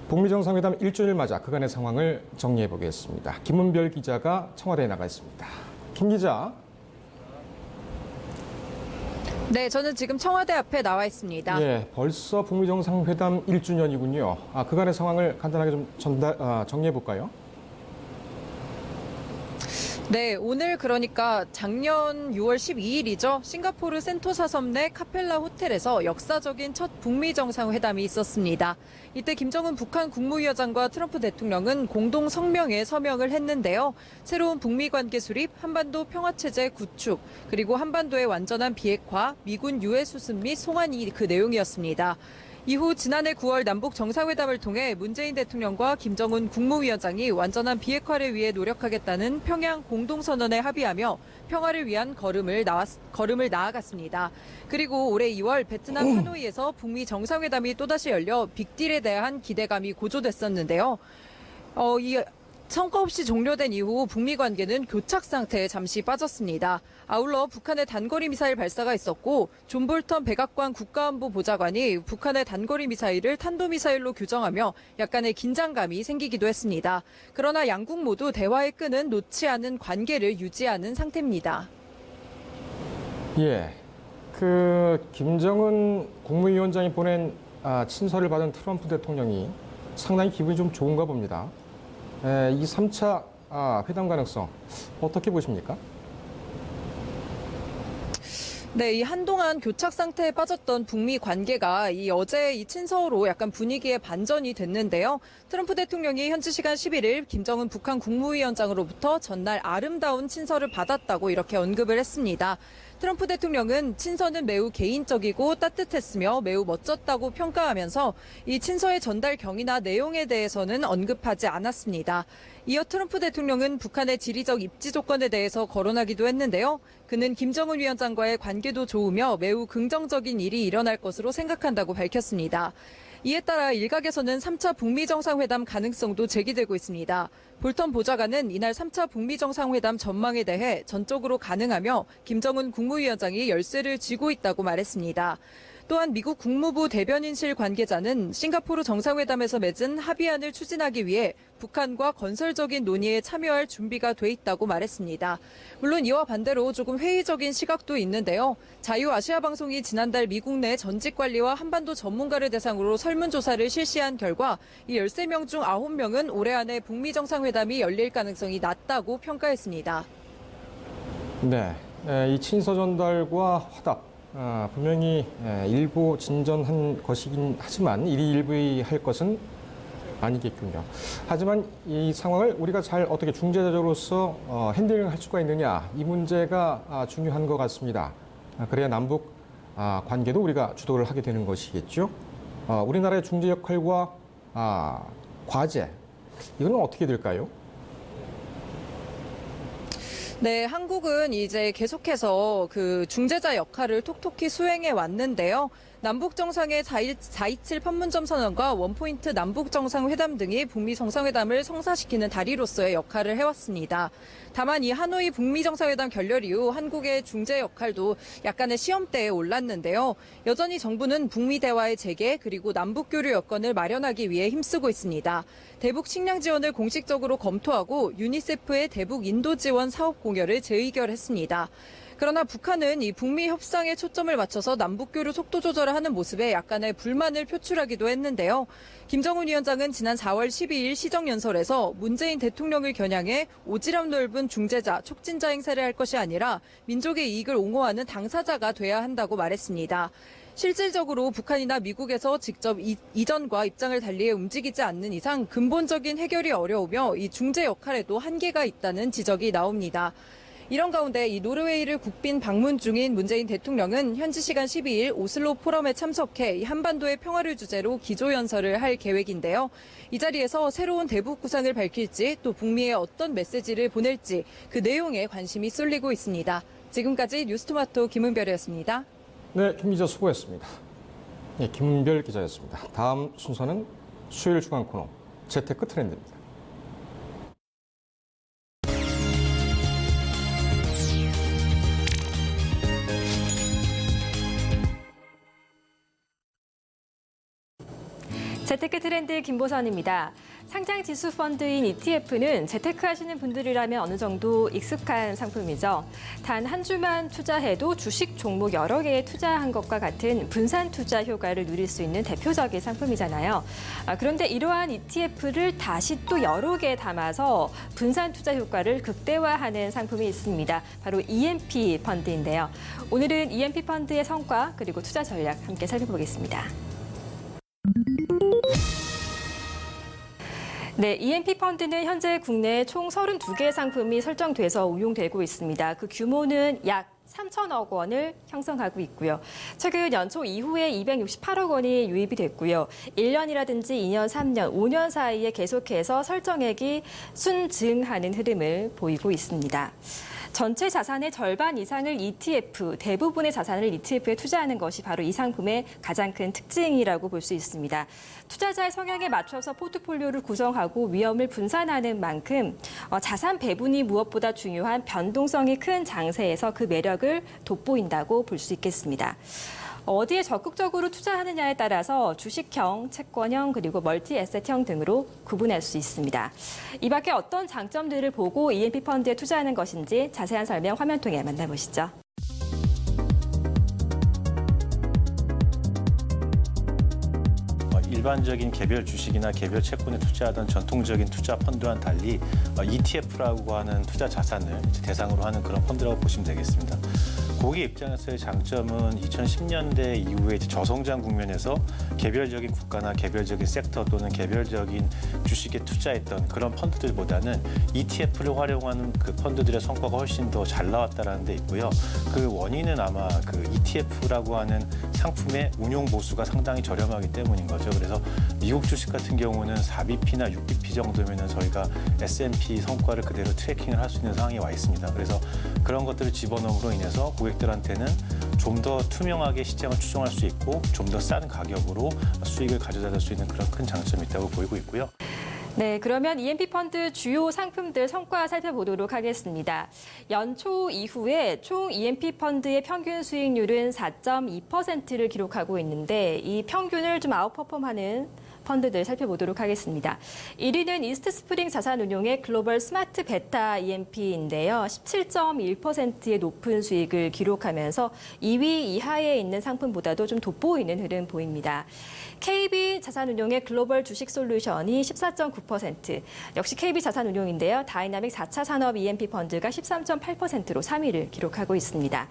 북미 정상회담 1주년을 맞아 그간의 상황을 정리해 보겠습니다. 김은별 기자가 청와대에 나가 있습니다. 김 기자.
네, 저는 지금 청와대 앞에 나와 있습니다.
네, 벌써 북미 정상회담 1주년이군요. 그간의 상황을 간단하게 좀 정리해 볼까요?
네, 오늘 그러니까 작년 6월 12일이죠. 싱가포르 센토사 섬 내 카펠라 호텔에서 역사적인 첫 북미 정상회담이 있었습니다. 이때 김정은 북한 국무위원장과 트럼프 대통령은 공동 성명에 서명을 했는데요. 새로운 북미 관계 수립, 한반도 평화체제 구축, 그리고 한반도의 완전한 비핵화, 미군 유해 수습 및 송환이 그 내용이었습니다. 이후 지난해 9월 남북 정상회담을 통해 문재인 대통령과 김정은 국무위원장이 완전한 비핵화를 위해 노력하겠다는 평양 공동선언에 합의하며 평화를 위한 걸음을 나아갔습니다. 그리고 올해 2월 베트남 하노이에서 북미 정상회담이 또다시 열려 빅딜에 대한 기대감이 고조됐었는데요. 성과 없이 종료된 이후 북미 관계는 교착 상태에 잠시 빠졌습니다. 아울러 북한의 단거리 미사일 발사가 있었고 존 볼턴 백악관 국가안보 보좌관이 북한의 단거리 미사일을 탄도미사일로 규정하며 약간의 긴장감이 생기기도 했습니다. 그러나 양국 모두 대화의 끈은 놓지 않은 관계를 유지하는 상태입니다.
예, 김정은 국무위원장이 보낸 친서를 받은 트럼프 대통령이 상당히 기분이 좀 좋은가 봅니다. 이 3차 회담 가능성 어떻게 보십니까?
네, 이 한동안 교착 상태에 빠졌던 북미 관계가 어제 이 친서로 약간 분위기의 반전이 됐는데요. 트럼프 대통령이 현지 시간 11일 김정은 북한 국무위원장으로부터 전날 아름다운 친서를 받았다고 이렇게 언급을 했습니다. 트럼프 대통령은 친서는 매우 개인적이고 따뜻했으며 매우 멋졌다고 평가하면서 이 친서의 전달 경위나 내용에 대해서는 언급하지 않았습니다. 이어 트럼프 대통령은 북한의 지리적 입지 조건에 대해서 거론하기도 했는데요. 그는 김정은 위원장과의 관계도 좋으며 매우 긍정적인 일이 일어날 것으로 생각한다고 밝혔습니다. 이에 따라 일각에서는 3차 북미 정상회담 가능성도 제기되고 있습니다. 볼턴 보좌관은 이날 3차 북미 정상회담 전망에 대해 전적으로 가능하며 김정은 국무위원장이 열쇠를 쥐고 있다고 말했습니다. 또한 미국 국무부 대변인실 관계자는 싱가포르 정상회담에서 맺은 합의안을 추진하기 위해 북한과 건설적인 논의에 참여할 준비가 돼 있다고 말했습니다. 물론 이와 반대로 조금 회의적인 시각도 있는데요. 자유아시아방송이 지난달 미국 내 전직관리와 한반도 전문가를 대상으로 설문조사를 실시한 결과 이 13명 중 9명은 올해 안에 북미 정상회담이 열릴 가능성이 낮다고 평가했습니다.
네, 이 친서 전달과 화답 분명히 일부 진전한 것이긴 하지만 일희일비할 것은 아니겠군요. 하지만 이 상황을 우리가 잘 어떻게 중재자로서 핸들링할 수가 있느냐, 이 문제가 중요한 것 같습니다. 그래야 남북 관계도 우리가 주도를 하게 되는 것이겠죠. 우리나라의 중재 역할과 과제, 이건 어떻게 될까요?
네, 한국은 이제 계속해서 중재자 역할을 톡톡히 수행해 왔는데요. 남북 정상의 4.27 판문점 선언과 원포인트 남북 정상회담 등이 북미 정상회담을 성사시키는 다리로서의 역할을 해왔습니다. 다만 이 하노이 북미 정상회담 결렬 이후 한국의 중재 역할도 약간의 시험대에 올랐는데요. 여전히 정부는 북미 대화의 재개 그리고 남북 교류 여건을 마련하기 위해 힘쓰고 있습니다. 대북 식량 지원을 공식적으로 검토하고 유니세프의 대북 인도 지원 사업 공여를 재의결했습니다. 그러나 북한은 이 북미 협상에 초점을 맞춰서 남북교류 속도 조절을 하는 모습에 약간의 불만을 표출하기도 했는데요. 김정은 위원장은 지난 4월 12일 시정연설에서 문재인 대통령을 겨냥해 오지랖 넓은 중재자, 촉진자 행세를 할 것이 아니라 민족의 이익을 옹호하는 당사자가 돼야 한다고 말했습니다. 실질적으로 북한이나 미국에서 직접 이전과 입장을 달리해 움직이지 않는 이상 근본적인 해결이 어려우며 이 중재 역할에도 한계가 있다는 지적이 나옵니다. 이런 가운데 이 노르웨이를 국빈 방문 중인 문재인 대통령은 현지 시간 12일 오슬로 포럼에 참석해 이 한반도의 평화를 주제로 기조연설을 할 계획인데요. 이 자리에서 새로운 대북 구상을 밝힐지 또 북미에 어떤 메시지를 보낼지 그 내용에 관심이 쏠리고 있습니다. 지금까지 뉴스토마토 김은별이었습니다.
네, 김 기자 수고했습니다. 네, 김은별 기자였습니다. 다음 순서는 수요일 중앙 코너 재테크 트렌드입니다.
재테크 트렌드 김보선입니다. 상장 지수 펀드인 ETF는 재테크 하시는 분들이라면 어느 정도 익숙한 상품이죠. 단 한 주만 투자해도 주식 종목 여러 개에 투자한 것과 같은 분산 투자 효과를 누릴 수 있는 대표적인 상품이잖아요. 그런데 이러한 ETF를 다시 또 여러 개 담아서 분산 투자 효과를 극대화하는 상품이 있습니다. 바로 EMP 펀드인데요. 오늘은 EMP 펀드의 성과 그리고 투자 전략 함께 살펴보겠습니다. 네, EMP 펀드는 현재 국내에 총 32개의 상품이 설정돼서 운용되고 있습니다. 그 규모는 약 3천억 원을 형성하고 있고요. 최근 연초 이후에 268억 원이 유입이 됐고요. 1년이라든지 2년, 3년, 5년 사이에 계속해서 설정액이 순증하는 흐름을 보이고 있습니다. 전체 자산의 절반 이상을 ETF, 대부분의 자산을 ETF에 투자하는 것이 바로 이 상품의 가장 큰 특징이라고 볼 수 있습니다. 투자자의 성향에 맞춰서 포트폴리오를 구성하고 위험을 분산하는 만큼 자산 배분이 무엇보다 중요한 변동성이 큰 장세에서 그 매력을 돋보인다고 볼 수 있겠습니다. 어디에 적극적으로 투자하느냐에 따라서 주식형, 채권형, 그리고 멀티에셋형 등으로 구분할 수 있습니다. 이 밖에 어떤 장점들을 보고 EMP 펀드에 투자하는 것인지 자세한 설명 화면 통해 만나보시죠.
일반적인 개별 주식이나 개별 채권에 투자하던 전통적인 투자 펀드와는 달리 ETF라고 하는 투자 자산을 대상으로 하는 그런 펀드라고 보시면 되겠습니다. 고객 입장에서의 장점은 2010년대 이후에 저성장 국면에서 개별적인 국가나 개별적인 섹터 또는 개별적인 주식에 투자했던 그런 펀드들보다는 ETF를 활용하는 그 펀드들의 성과가 훨씬 더 잘 나왔다는 데 있고요. 그 원인은 아마 그 ETF라고 하는 상품의 운용 보수가 상당히 저렴하기 때문인 거죠. 그래서 미국 주식 같은 경우는 4bp나 6bp 정도면 저희가 S&P 성과를 그대로 트래킹을 할 수 있는 상황에 와 있습니다. 그래서 그런 것들을 집어넣음으로 인해서 고객들한테는 좀 더 투명하게 시장을 추종할 수 있고 좀 더 싼 가격으로 수익을 가져다 줄 수 있는 그런 큰 장점이 있다고 보이고 있고요.
네, 그러면 EMP 펀드 주요 상품들 성과 살펴보도록 하겠습니다. 연초 이후에 총 EMP 펀드의 평균 수익률은 4.2%를 기록하고 있는데 이 평균을 좀 아웃퍼폼하는 펀드들 살펴보도록 하겠습니다. 1위는 이스트스프링 자산운용의 글로벌 스마트 베타 EMP인데요. 17.1%의 높은 수익을 기록하면서 2위 이하에 있는 상품보다도 좀 돋보이는 흐름 보입니다. KB 자산운용의 글로벌 주식 솔루션이 14.9%, 역시 KB 자산운용인데요. 다이나믹 4차 산업 EMP 펀드가 13.8%로 3위를 기록하고 있습니다.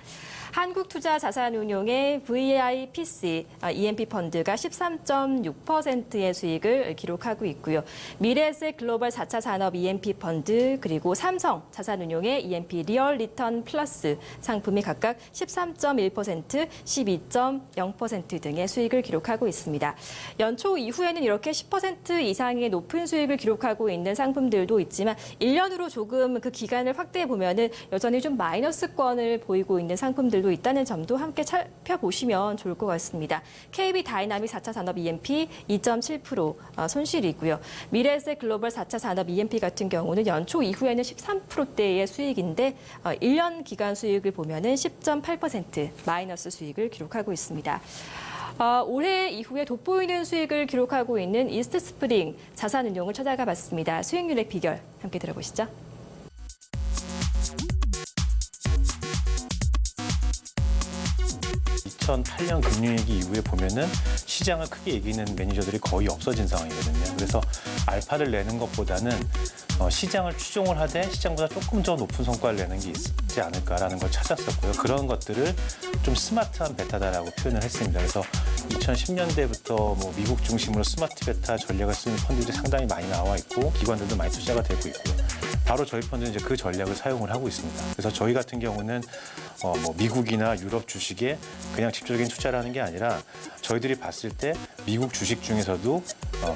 한국투자자산운용의 VIPC EMP 펀드가 13.6%의 수익을 기록하고 있고요. 미래에셋 글로벌 4차 산업 EMP 펀드 그리고 삼성 자산운용의 EMP 리얼 리턴 플러스 상품이 각각 13.1%, 12.0% 등의 수익을 기록하고 있습니다. 연초 이후에는 이렇게 10% 이상의 높은 수익을 기록하고 있는 상품들도 있지만 1년으로 조금 그 기간을 확대해 보면은 여전히 좀 마이너스권을 보이고 있는 상품들도 있다는 점도 함께 살펴보시면 좋을 것 같습니다. KB 다이나믹 4차 산업 EMP 2.7% 손실이고요. 미래에셋 글로벌 4차 산업 EMP 같은 경우는 연초 이후에는 13%대의 수익인데 1년 기간 수익을 보면은 10.8% 마이너스 수익을 기록하고 있습니다. 올해 이후에 돋보이는 수익을 기록하고 있는 이스트스프링 자산운용을 찾아가 봤습니다. 수익률의 비결 함께 들어보시죠.
2008년 금융위기 이후에 보면은 시장을 크게 이기는 매니저들이 거의 없어진 상황이거든요. 그래서 알파를 내는 것보다는 시장을 추종을 하되 시장보다 조금 더 높은 성과를 내는 게 있지 않을까라는 걸 찾았었고요. 그런 것들을 좀 스마트한 베타다라고 표현을 했습니다. 그래서 2010년대부터 뭐 미국 중심으로 스마트 베타 전략을 쓰는 펀드들이 상당히 많이 나와 있고 기관들도 많이 투자가 되고 있고요. 바로 저희 펀드는 이제 그 전략을 사용을 하고 있습니다. 그래서 저희 같은 경우는 뭐 미국이나 유럽 주식에 그냥 직접적인 투자를 하는 게 아니라 저희들이 봤을 때 미국 주식 중에서도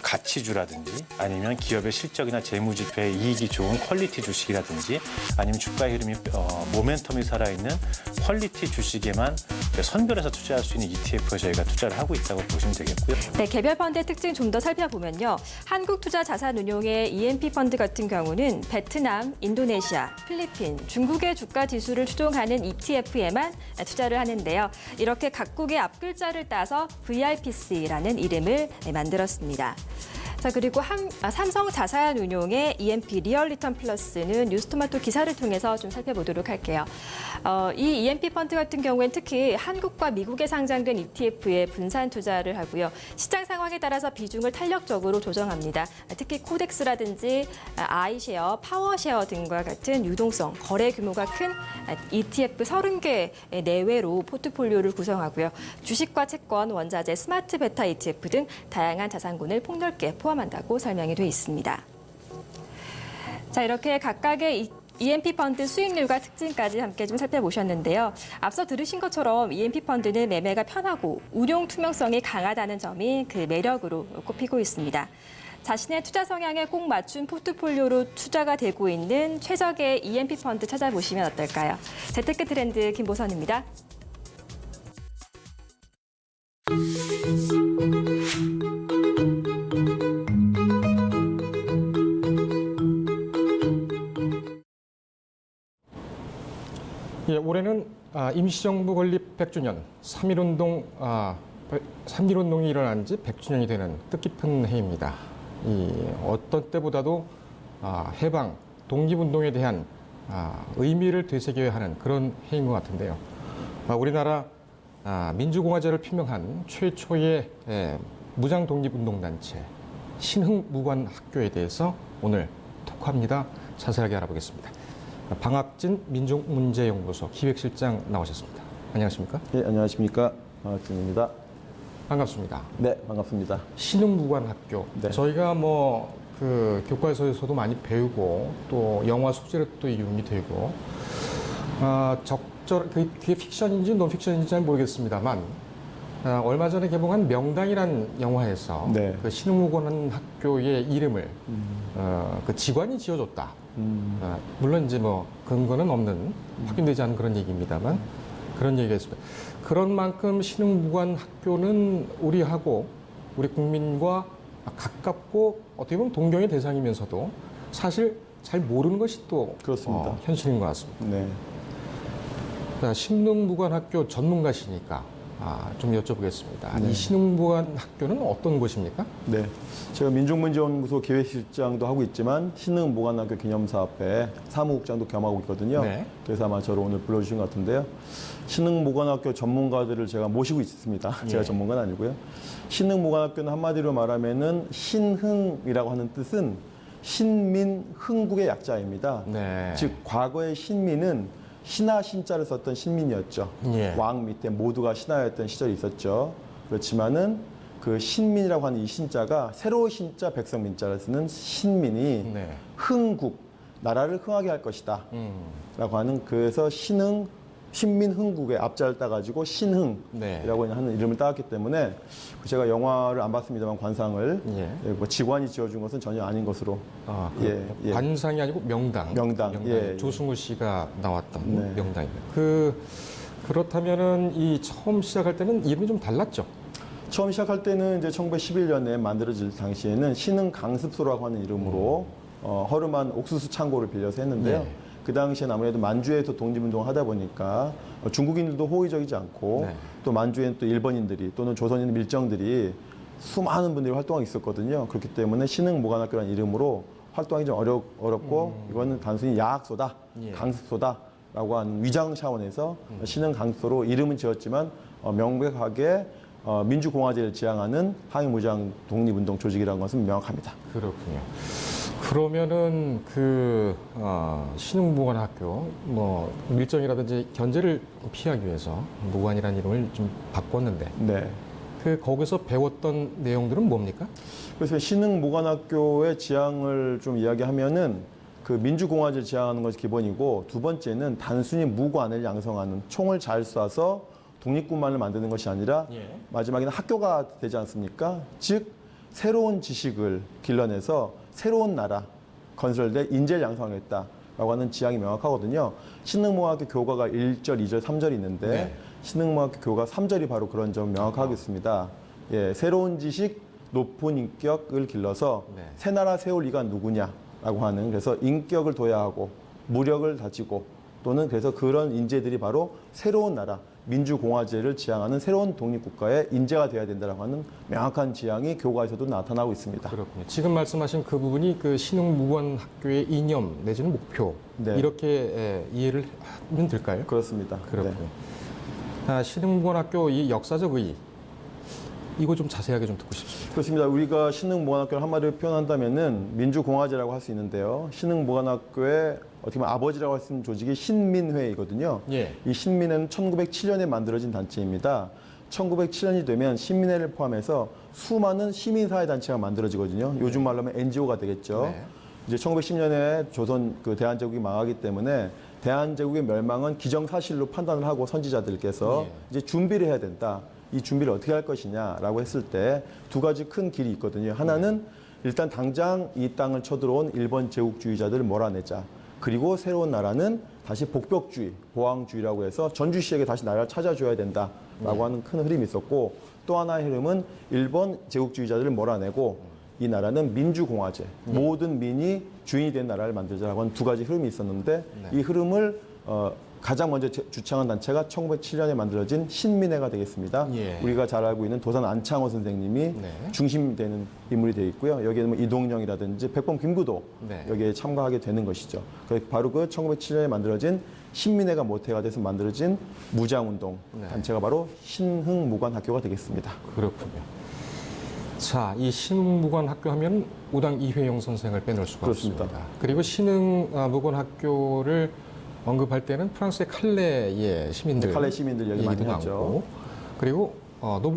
가치주라든지 아니면 기업의 실적이나 재무지표의 이익이 좋은 퀄리티 주식이라든지 아니면 주가 흐름이 모멘텀이 살아있는 퀄리티 주식에만 선별해서 투자할 수 있는 ETF에 저희가 투자를 하고 있다고 보시면 되겠고요.
네, 개별 펀드의 특징 좀 더 살펴보면요. 한국투자자산운용의 EMP 펀드 같은 경우는 베트남, 인도네시아, 필리핀, 중국의 주가 지수를 추종하는 ETF에만 투자를 하는데요. 이렇게 각국의 앞글자를 따서 VIPC라는 이름을 만들었습니다. 자, 그리고 삼성 자산운용의 EMP 리얼 리턴 플러스는 뉴스토마토 기사를 통해서 좀 살펴보도록 할게요. 이 EMP 펀드 같은 경우에는 특히 한국과 미국에 상장된 ETF에 분산 투자를 하고요. 시장 상황에 따라서 비중을 탄력적으로 조정합니다. 특히 코덱스라든지 아이쉐어, 파워쉐어 등과 같은 유동성, 거래 규모가 큰 ETF 30개 내외로 포트폴리오를 구성하고요. 주식과 채권, 원자재, 스마트 베타 ETF 등 다양한 자산군을 폭넓게 포함한다고 설명이 돼 있습니다. 자, 이렇게 각각의 EMP 펀드 수익률과 특징까지 함께 좀 살펴보셨는데요. 앞서 들으신 것처럼 EMP 펀드는 매매가 편하고 운용 투명성이 강하다는 점이 그 매력으로 꼽히고 있습니다. 자신의 투자 성향에 꼭 맞춘 포트폴리오로 투자가 되고 있는 최적의 EMP 펀드 찾아보시면 어떨까요? 재테크 트렌드 김보선입니다.
예, 올해는 임시정부 건립 100주년, 3.1운동이 일어난 지 100주년이 되는 뜻깊은 해입니다. 어떤 때보다도 해방, 독립운동에 대한 의미를 되새겨야 하는 그런 해인 것 같은데요. 우리나라 민주공화제를 표명한 최초의 무장 독립운동단체 신흥무관학교에 대해서 오늘 토크합니다. 자세하게 알아보겠습니다. 방학진 민족문제연구소 기획실장 나오셨습니다. 안녕하십니까?
네, 안녕하십니까. 방학진입니다.
반갑습니다.
네, 반갑습니다.
신흥무관학교.
네.
저희가 그 교과서에서도 많이 배우고 또 영화 소재로 또 이용이 되고 그게 픽션인지 논픽션인지 잘 모르겠습니다만 얼마 전에 개봉한 명당이라는 영화에서
네.
그 신흥무관학교의 이름을 그 직관이 지어줬다. 물론 이제 근거는 없는 확인되지 않은 그런 얘기입니다만 그런 얘기가 있습니다. 그런 만큼 신흥무관학교는 우리하고 우리 국민과 가깝고 어떻게 보면 동경의 대상이면서도 사실 잘 모르는 것이 또
그렇습니다.
현실인 것 같습니다.
네.
신흥무관학교 전문가시니까 좀 여쭤보겠습니다.
네.
이 신흥무관학교는 어떤 곳입니까?
네. 제가 민족문제연구소 기획실장도 하고 있지만 신흥무관학교 기념사업회 사무국장도 겸하고 있거든요.
네.
그래서 아마 저를 오늘 불러주신 것 같은데요. 신흥무관학교 전문가들을 제가 모시고 있습니다. 제가
예.
전문가는 아니고요. 신흥무관학교는 한마디로 말하면은 신흥이라고 하는 뜻은 신민 흥국의 약자입니다.
네.
즉 과거의 신민은 신하 신자를 썼던 신민이었죠.
예.
왕 밑에 모두가 신하였던 시절이 있었죠. 그렇지만은 그 신민이라고 하는 이 신자가 새로운 신자 백성민자를 쓰는 신민이
네.
흥국, 나라를 흥하게 할 것이다. 라고 하는 그래서 신민 흥국의 앞자를 따가지고 신흥이라고
네.
하는 이름을 따왔기 때문에 제가 영화를 안 봤습니다만 관상을
예.
직관이 지어준 것은 전혀 아닌 것으로. 예.
관상이 아니고 명당.
예.
조승우 씨가 나왔던
네.
명당입니다. 그렇다면은 이 처음 시작할 때는 이름이 좀 달랐죠?
처음 시작할 때는 이제 1911년에 만들어질 당시에는 신흥 강습소라고 하는 이름으로 허름한 옥수수 창고를 빌려서 했는데요.
네.
그 당시엔 아무래도 만주에서 독립운동을 하다 보니까 중국인들도 호의적이지 않고
네.
또 만주에는 또 일본인들이 또는 조선인 밀정들이 수많은 분들이 활동하고 있었거든요. 그렇기 때문에 신흥무관학교라는 이름으로 활동하기 좀 어렵고 이거는 단순히 야학소다,
예.
강습소다라고 하는 위장 차원에서 신흥강습소로 이름은 지었지만 명백하게 민주공화제를 지향하는 항일무장 독립운동 조직이라는 것은 명확합니다.
그렇군요. 그러면은 신흥무관학교 밀정이라든지 견제를 피하기 위해서 무관이라는 이름을 좀 바꿨는데
네.
거기서 배웠던 내용들은 뭡니까?
그래서 신흥무관학교의 지향을 좀 이야기하면은 그 민주공화제를 지향하는 것이 기본이고 두 번째는 단순히 무관을 양성하는 총을 잘 쏴서 독립군만을 만드는 것이 아니라 마지막에는 학교가 되지 않습니까? 즉 새로운 지식을 길러내서 새로운 나라 건설될 인재를 양성하겠다라고 하는 지향이 명확하거든요. 신흥무관학교 교과가 1절, 2절, 3절이 있는데
네.
신흥무관학교 교과 3절이 바로 그런 점 명확하겠습니다. 예, 새로운 지식, 높은 인격을 길러서
네.
새 나라 세울 이가 누구냐라고 하는 그래서 인격을 둬야 하고 무력을 다지고 또는 그래서 그런 인재들이 바로 새로운 나라 민주공화제를 지향하는 새로운 독립국가의 인재가 되어야 된다고 하는 명확한 지향이 교과에서도 나타나고 있습니다.
그렇군요. 지금 말씀하신 그 부분이 그 신흥무관학교의 이념 내지는 목표
네.
이렇게 이해를 하면 될까요?
그렇습니다.
그렇군요. 신흥무관학교 이 역사적 의의 이거 좀 자세하게 좀 듣고 싶습니다.
그렇습니다. 우리가 신흥무관학교를 한마디로 표현한다면은 민주공화제라고 할 수 있는데요. 신흥무관학교의 어떻게 보면 아버지라고 할 수 있는 조직이 신민회이거든요.
예.
이 신민회는 1907년에 만들어진 단체입니다. 1907년이 되면 신민회를 포함해서 수많은 시민사회단체가 만들어지거든요. 요즘 말로 하면 NGO가 되겠죠.
네.
이제 1910년에 조선 대한제국이 망하기 때문에 대한제국의 멸망은 기정사실로 판단을 하고 선지자들께서 이제 준비를 해야 된다. 이 준비를 어떻게 할 것이냐라고 했을 때 두 가지 큰 길이 있거든요. 하나는 일단 당장 이 땅을 쳐들어온 일본 제국주의자들을 몰아내자. 그리고 새로운 나라는 다시 복벽주의, 보왕주의라고 해서 전주시에게 다시 나라를 찾아줘야 된다라고 하는 큰 흐름이 있었고, 또 하나의 흐름은 일본 제국주의자들을 몰아내고 이 나라는 민주공화제, 모든 민이 주인이 된 나라를 만들자라고 하는 두 가지 흐름이 있었는데 이 흐름을 가장 먼저 주창한 단체가 1907년에 만들어진 신민회가 되겠습니다. 우리가 잘 알고 있는 도산 안창호 선생님이 중심되는 인물이 되어 있고요. 여기에는 뭐 이동영이라든지 백범 김구도 여기에 참가하게 되는 것이죠. 바로 그 1907년에 만들어진 신민회가 모태가 돼서 만들어진 무장운동 단체가 바로 신흥무관학교가 되겠습니다.
그렇군요. 자, 이 신흥무관학교 하면 우당 이회영 선생을 빼놓을 수가
그렇습니다.
없습니다. 그리고 신흥무관학교를 언급할 때는 프랑스의 칼레의 시민들,
칼레 시민들 얘기 많이
얘기도
하죠.
나오고, 그리고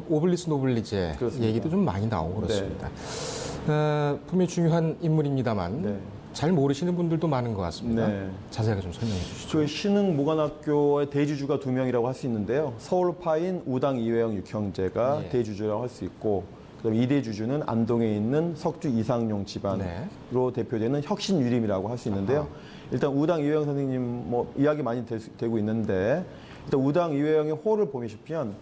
오블리스 노블리제
그렇습니다.
얘기도 좀 많이 나오고 그렇습니다. 분명히 중요한 인물입니다만 잘 모르시는 분들도 많은 것 같습니다. 자세하게 좀 설명해 주시죠.
그 신흥무관학교의 대주주가 두 명이라고 할 수 있는데요. 서울파인 우당 이회영 육형제가 대주주라고 할 수 있고, 그다음에 2대 주주는 안동에 있는 석주 이상용 집안으로 대표되는 혁신유림이라고 할 수 있는데요. 일단 우당 이회영 선생님 뭐 이야기 많이 되고 있는데, 일단 우당 이회영의 호를 보시면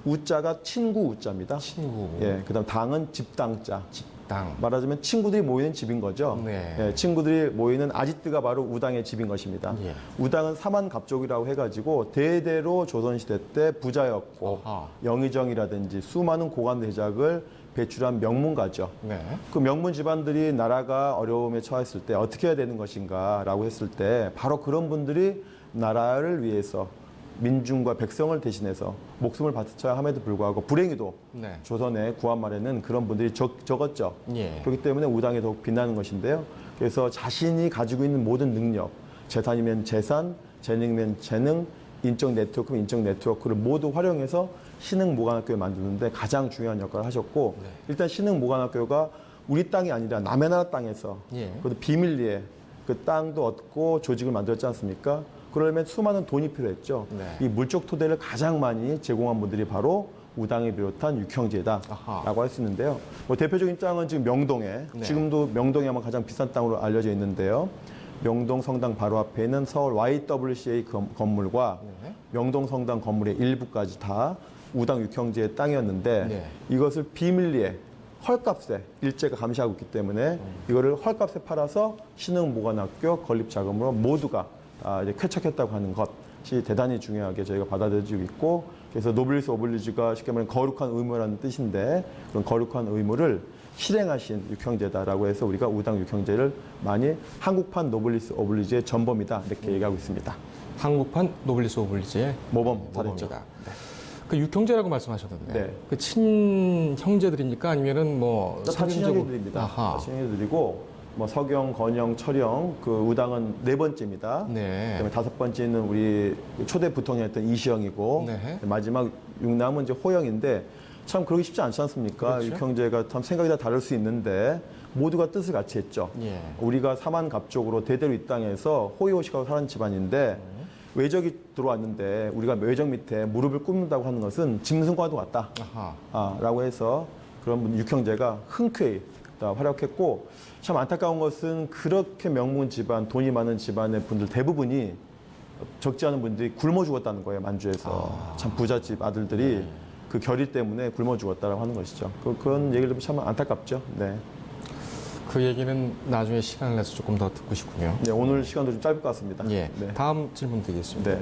우자가 친구 우자입니다.
친구.
예, 그다음 당은 집당자. 집당. 말하자면 친구들이 모이는 집인 거죠. 예, 친구들이 모이는 아지트가 바로 우당의 집인 것입니다. 우당은 사만갑족이라고 해가지고 대대로 조선시대 때 부자였고 영의정이라든지 수많은 고관 대작을 배출한 명문가죠. 그 명문 집안들이 나라가 어려움에 처했을 때 어떻게 해야 되는 것인가라고 했을 때 바로 그런 분들이 나라를 위해서 민중과 백성을 대신해서 목숨을 바쳐야 함에도 불구하고 불행히도 조선의 구한 말에는 그런 분들이 적었죠. 그렇기 때문에 우당에 더욱 빛나는 것인데요. 그래서 자신이 가지고 있는 모든 능력, 재산이면 재산, 재능이면 재능, 인적 네트워크면 인적 네트워크를 모두 활용해서 신흥무관학교를 만드는데 가장 중요한 역할을 하셨고, 일단 신흥무관학교가 우리 땅이 아니라 남의 나라 땅에서 그것도 비밀리에 그 땅도 얻고 조직을 만들었지 않습니까? 그러려면 수많은 돈이 필요했죠. 이 물적 토대를 가장 많이 제공한 분들이 바로 우당을 비롯한 육형제다라고 할 수 있는데요. 뭐 대표적인 땅은 지금 명동에, 지금도 명동이 아마 가장 비싼 땅으로 알려져 있는데요. 명동 성당 바로 앞에 있는 서울 YWCA 건물과 명동 성당 건물의 일부까지 다 우당 육형제의 땅이었는데 이것을 비밀리에 헐값에 일제가 감시하고 있기 때문에 이거를 헐값에 팔아서 신흥무관학교 건립 자금으로 모두가 이제 쾌척했다고 하는 것이 대단히 중요하게 저희가 받아들여지고 있고, 그래서 노블리스 오블리주가 쉽게 말하면 거룩한 의무라는 뜻인데 그런 거룩한 의무를 실행하신 육형제다라고 해서 우리가 우당 육형제를 많이 한국판 노블리스 오블리주의 전범이다 이렇게 얘기하고 있습니다.
한국판 노블리스 오블리주의
모범이다.
그 육형제라고 말씀하셨는데 그 친형제들입니까? 아니면은 뭐
다 친형제들입니다. 친형제들이고 뭐 서경, 건영, 철영, 그 우당은 4번째입니다. 그다음에 5번째는 우리 초대 부통령이었던 이시영이고 마지막 육남은 이제 호영인데 참 그러기 쉽지 않지 않습니까? 그렇죠? 육형제가 참 생각이 다 다를 수 있는데 모두가 뜻을 같이 했죠. 우리가 사만갑족으로 대대로 이 땅에서 호의호식하고 살았는 집안인데 외적이 들어왔는데 우리가 외적 밑에 무릎을 꿇는다고 하는 것은 짐승과도 같다. 라고 해서 그런 육형제가 흔쾌히 활약했고, 참 안타까운 것은 그렇게 명문 집안, 돈이 많은 집안의 분들 대부분이 적지 않은 분들이 굶어 죽었다는 거예요. 만주에서. 참 부잣집 아들들이 그 결의 때문에 굶어 죽었다고 하는 것이죠. 그런 얘기를 들으면 참 안타깝죠.
그 얘기는 나중에 시간을 내서 조금 더 듣고 싶군요.
오늘 시간도 좀 짧을 것 같습니다.
다음 질문 드리겠습니다.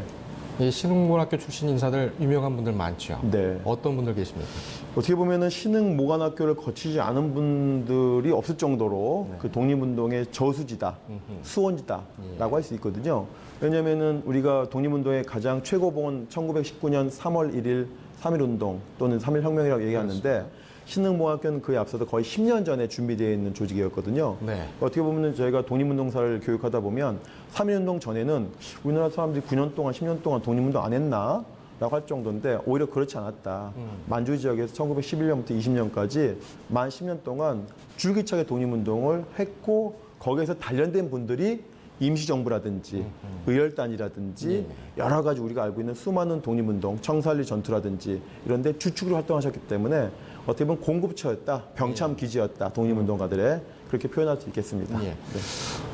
이 신흥무관학교 출신 인사들 유명한 분들 많죠. 어떤 분들 계십니까?
어떻게 보면은 신흥무관학교를 거치지 않은 분들이 없을 정도로 그 독립운동의 저수지다, 수원지다라고 할 수 있거든요. 왜냐하면은 우리가 독립운동의 가장 최고봉은 1919년 3월 1일 3.1운동 또는 3.1혁명이라고 얘기하는데 신흥무관학교는 그에 앞서서 거의 10년 전에 준비되어 있는 조직이었거든요. 어떻게 보면 저희가 독립운동사를 교육하다 보면 3.1운동 전에는 우리나라 사람들이 9년 동안, 10년 동안 독립운동 안 했나? 라고 할 정도인데 오히려 그렇지 않았다. 만주 지역에서 1911년부터 20년까지 만 10년 동안 줄기차게 독립운동을 했고 거기에서 단련된 분들이 임시정부라든지 의열단이라든지 여러 가지 우리가 알고 있는 수많은 독립운동, 청산리 전투라든지 이런 데 주축으로 활동하셨기 때문에 어떻게 보면 공급처였다, 병참 기지였다, 독립운동가들의 그렇게 표현할 수 있겠습니다.
예.
네.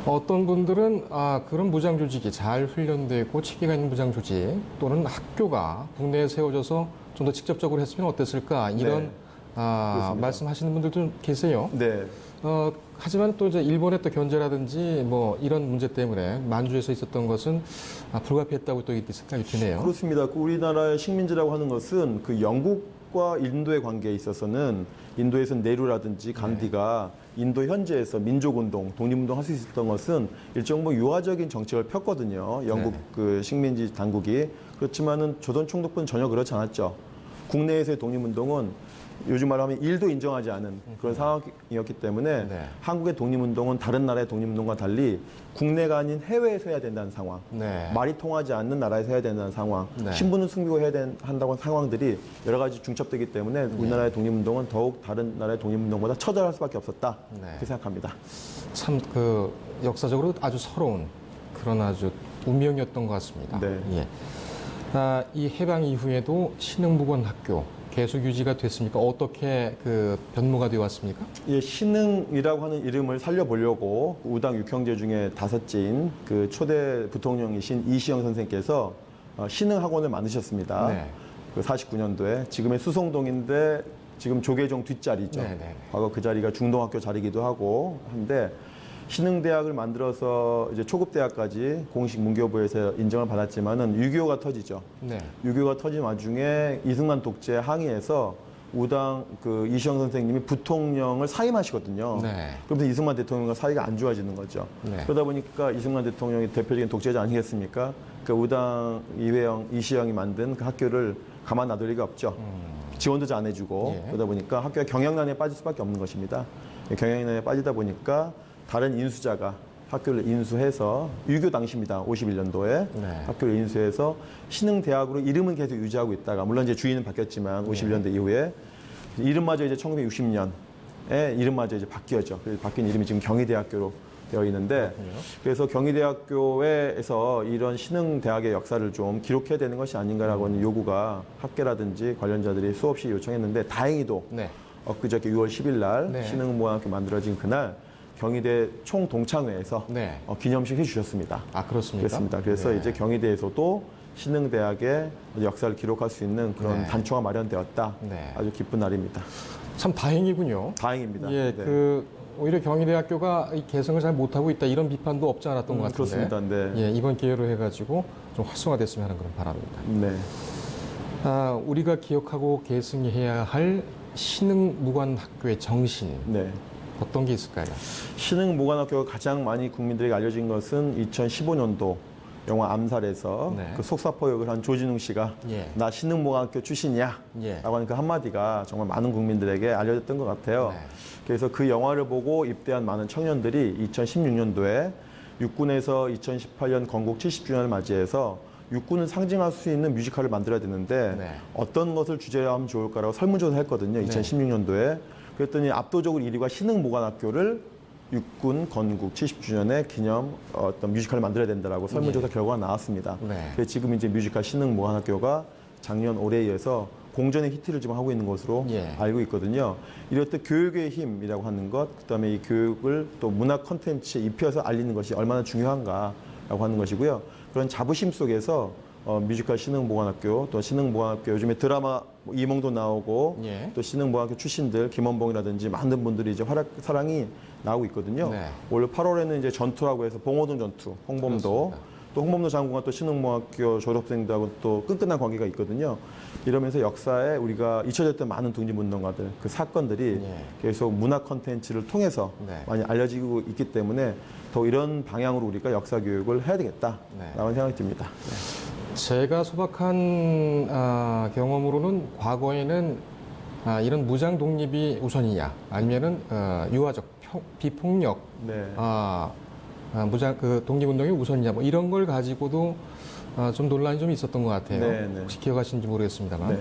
어떤 분들은 그런 무장 조직이 잘 훈련되고 체계가 있는 무장 조직 또는 학교가 국내에 세워져서 좀 더 직접적으로 했으면 어땠을까 이런
네.
말씀하시는 분들도 계세요.
네.
하지만 또 이제 일본의 또 견제라든지 뭐 이런 문제 때문에 만주에서 있었던 것은 불가피했다고 또 생각이 드네요.
그렇습니다. 우리나라의 식민지라고 하는 것은 그 영국과 인도의 관계에 있어서는 인도에서는 네루라든지 간디가 인도 현지에서 민족운동, 독립운동 할 수 있었던 것은 일정 유화적인 정책을 폈거든요. 영국 그 식민지 당국이. 그렇지만은 조선 총독부는 전혀 그렇지 않았죠. 국내에서의 독립운동은 요즘 말로 하면 일도 인정하지 않은 그런 상황이었기 때문에 한국의 독립운동은 다른 나라의 독립운동과 달리 국내가 아닌 해외에서 해야 된다는 상황, 말이 통하지 않는 나라에서 해야 된다는 상황, 신분을 숨기고 해야 한다고 하는 상황들이 여러 가지 중첩되기 때문에 우리나라의 독립운동은 더욱 다른 나라의 독립운동보다 처절할 수밖에 없었다 그렇게 생각합니다.
참 그 역사적으로 아주 서러운 그런 아주 운명이었던 것 같습니다.
네.
예. 이 해방 이후에도 신흥무관학교 계속 유지가 됐습니까? 어떻게 그 변모가 되어 왔습니까?
예, 신흥이라고 하는 이름을 살려보려고 우당 6형제 중에 다섯째인 그 초대 부통령이신 이시영 선생께서 신흥학원을 만드셨습니다.
네.
그 49년도에 지금의 수성동인데 지금 조계종 뒷자리죠.
네네.
과거 그 자리가 중동학교 자리기도 하고 한데 신흥대학을 만들어서 이제 초급대학까지 공식 문교부에서 인정을 받았지만은 6.25가 터지죠.
네.
6.25가 터진 와중에 이승만 독재 항의해서 우당 그 이시영 선생님이 부통령을 사임하시거든요.
네.
그러면서 이승만 대통령과 사이가 안 좋아지는 거죠.
네.
그러다 보니까 이승만 대통령이 대표적인 독재자 아니겠습니까? 그 우당 이시영이 만든 그 학교를 가만 놔둘 리가 없죠. 지원도 잘 안 해주고
예.
그러다 보니까 학교가 경영난에 빠질 수밖에 없는 것입니다. 경영난에 빠지다 보니까 다른 인수자가 학교를 인수해서 유교 당시입니다. 51년도에 학교를 인수해서 신흥대학으로 이름은 계속 유지하고 있다가 물론 이제 주인은 바뀌었지만 51년도 이후에 이름마저 이제 1960년에 이름마저 이제 바뀌었죠. 그래서 바뀐 이름이 지금 경희대학교로 되어 있는데 그래서 경희대학교에서 이런 신흥대학의 역사를 좀 기록해야 되는 것이 아닌가라고 하는 요구가 학계라든지 관련자들이 수없이 요청했는데 다행히도 엊그저께 6월 10일 날 신흥무관학교 만들어진 그날 경희대 총동창회에서 기념식 해주셨습니다.
그렇습니까?
그렇습니다. 그래서 이제 경희대에서도 신흥대학의 역사를 기록할 수 있는 그런 단초가 마련되었다. 아주 기쁜 날입니다.
참 다행이군요.
다행입니다.
예, 오히려 경희대학교가 이 개성을 잘 못하고 있다 이런 비판도 없지 않았던 것 같은데.
그렇습니다. 네.
예, 이번 기회로 해가지고 좀 활성화됐으면 하는 그런 바람입니다.
네.
우리가 기억하고 계승해야 할 신흥무관학교의 정신. 어떤 게 있을까요?
신흥무관학교가 가장 많이 국민들에게 알려진 것은 2015년도 영화 암살에서 그 속사포역을 한 조진웅 씨가 나 신흥무관학교 출신이야 라고 하는 그 한마디가 정말 많은 국민들에게 알려졌던 것 같아요. 그래서 그 영화를 보고 입대한 많은 청년들이 2016년도에 육군에서 2018년 건국 70주년을 맞이해서 육군을 상징할 수 있는 뮤지컬을 만들어야 되는데 어떤 것을 주제로 하면 좋을까라고 설문조사를 했거든요. 2016년도에. 그랬더니 압도적으로 1위가 신흥무관학교를 육군 건국 70주년의 기념 어떤 뮤지컬을 만들어야 된다라고 설문조사 결과가 나왔습니다. 그래서 지금 이제 뮤지컬 신흥무관학교가 작년 올해에 이어서 공전의 히트를 지금 하고 있는 것으로 알고 있거든요. 이렇듯 교육의 힘이라고 하는 것, 그다음에 이 교육을 또 문화 콘텐츠에 입혀서 알리는 것이 얼마나 중요한가라고 하는 것이고요. 그런 자부심 속에서 뮤지컬 신흥무관학교, 또 신흥무관학교 요즘에 드라마 이몽도 나오고 또 신흥무관학교 출신들 김원봉이라든지 많은 분들이 이제 사랑이 나오고 있거든요. 올 8월에는 이제 전투라고 해서 봉오동 전투, 홍범도 또 홍범도 장군과 또 신흥무관학교 졸업생들하고 또 끈끈한 관계가 있거든요. 이러면서 역사에 우리가 잊혀졌던 많은 독립운동가들 그 사건들이 계속 문화 콘텐츠를 통해서 많이 알려지고 있기 때문에 더 이런 방향으로 우리가 역사 교육을 해야 되겠다라는 생각이 듭니다.
제가 소박한 경험으로는 과거에는 이런 무장 독립이 우선이냐 아니면은 유화적 비폭력 무장 독립운동이 우선이냐 뭐 이런 걸 가지고도 좀 논란이 좀 있었던 것 같아요. 혹시 기억하시는지 모르겠습니다만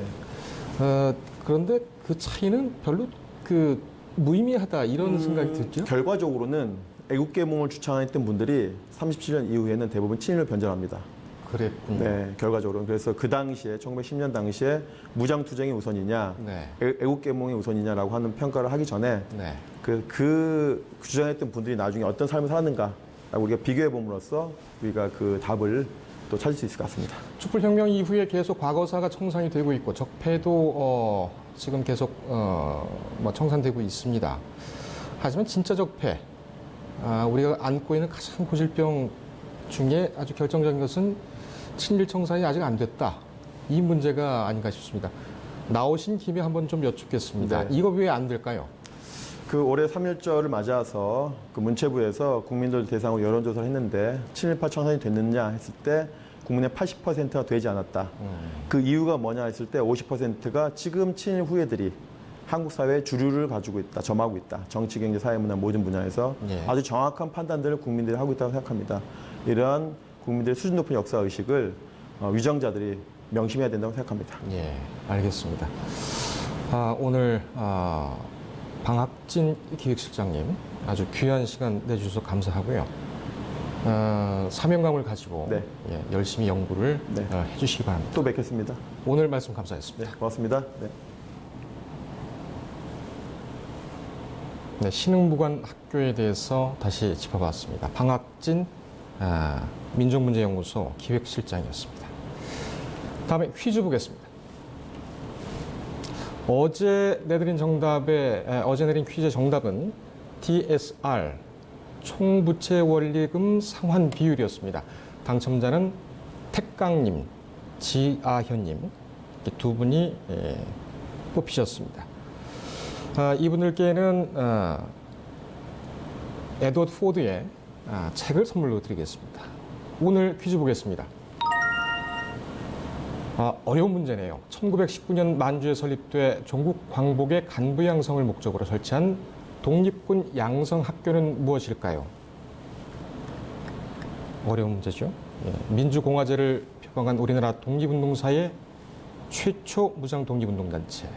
그런데 그 차이는 별로 무의미하다 이런 생각이 들죠.
결과적으로는 애국계몽을 주창했던 분들이 37년 이후에는 대부분 친일을 변절합니다.
그랬군요.
네, 결과적으로. 그래서 그 당시에 1910년 당시에 무장 투쟁이 우선이냐,
네.
애국 계몽이 우선이냐라고 하는 평가를 하기 전에
네.
그 주장했던 분들이 나중에 어떤 삶을 살았는가라고 우리가 비교해 봄으로써 우리가 그 답을 또 찾을 수 있을 것 같습니다.
촛불혁명 이후에 계속 과거사가 청산이 되고 있고 적폐도 지금 계속 뭐 청산되고 있습니다. 하지만 진짜 적폐, 우리가 안고 있는 가장 고질병 중에 아주 결정적인 것은 친일 청산이 아직 안 됐다. 이 문제가 아닌가 싶습니다. 나오신 김에 한번 좀 여쭙겠습니다.
네.
이거 왜 안 될까요?
그 올해 3.1절을 맞아서 그 문체부에서 국민들 대상으로 여론조사를 했는데 친일파 청산이 됐느냐 했을 때 국민의 80%가 되지 않았다. 그 이유가 뭐냐 했을 때 50%가 지금 친일 후예들이 한국 사회의 주류를 가지고 있다, 점하고 있다. 정치, 경제, 사회, 문화 모든 분야에서
예.
아주 정확한 판단들을 국민들이 하고 있다고 생각합니다. 이러한 국민들의 수준 높은 역사 의식을 위정자들이 명심해야 된다고 생각합니다.
예, 알겠습니다. 오늘 방학진 기획실장님 아주 귀한 시간 내주셔서 감사하고요. 사명감을 가지고
네.
예, 열심히 연구를 해주시기 바랍니다.
또 뵙겠습니다.
오늘 말씀 감사했습니다.
네, 고맙습니다. 네.
네, 신흥무관 학교에 대해서 다시 짚어봤습니다. 방학진 민족문제연구소 기획실장이었습니다. 다음에 퀴즈 보겠습니다. 어제 내린 퀴즈의 정답은 DSR 총부채 원리금 상환 비율이었습니다. 당첨자는 택강님, 지아현님 두 분이 뽑히셨습니다. 이분들께는 에드워드 포드의 책을 선물로 드리겠습니다. 오늘 퀴즈 보겠습니다. 어려운 문제네요. 1919년 만주에 설립돼 종국 광복의 간부 양성을 목적으로 설치한 독립군 양성학교는 무엇일까요? 어려운 문제죠. 예, 민주공화제를 표방한 우리나라 독립운동사의 최초 무장 독립운동단체.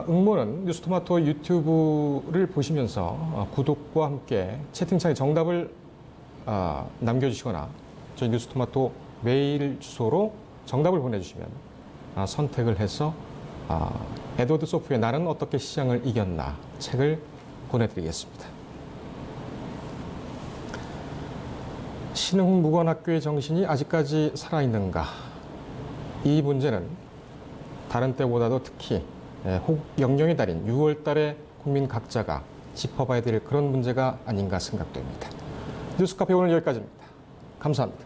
응모는 뉴스토마토 유튜브를 보시면서 구독과 함께 채팅창에 정답을 남겨주시거나 저희 뉴스토마토 메일 주소로 정답을 보내주시면 선택을 해서 에드워드 소프의 나는 어떻게 시장을 이겼나 책을 보내드리겠습니다. 신흥무관학교의 정신이 아직까지 살아있는가? 이 문제는 다른 때보다도 특히 영령의 달인 6월 달에 국민 각자가 짚어봐야 될 그런 문제가 아닌가 생각됩니다. 뉴스카페 오늘 여기까지입니다. 감사합니다.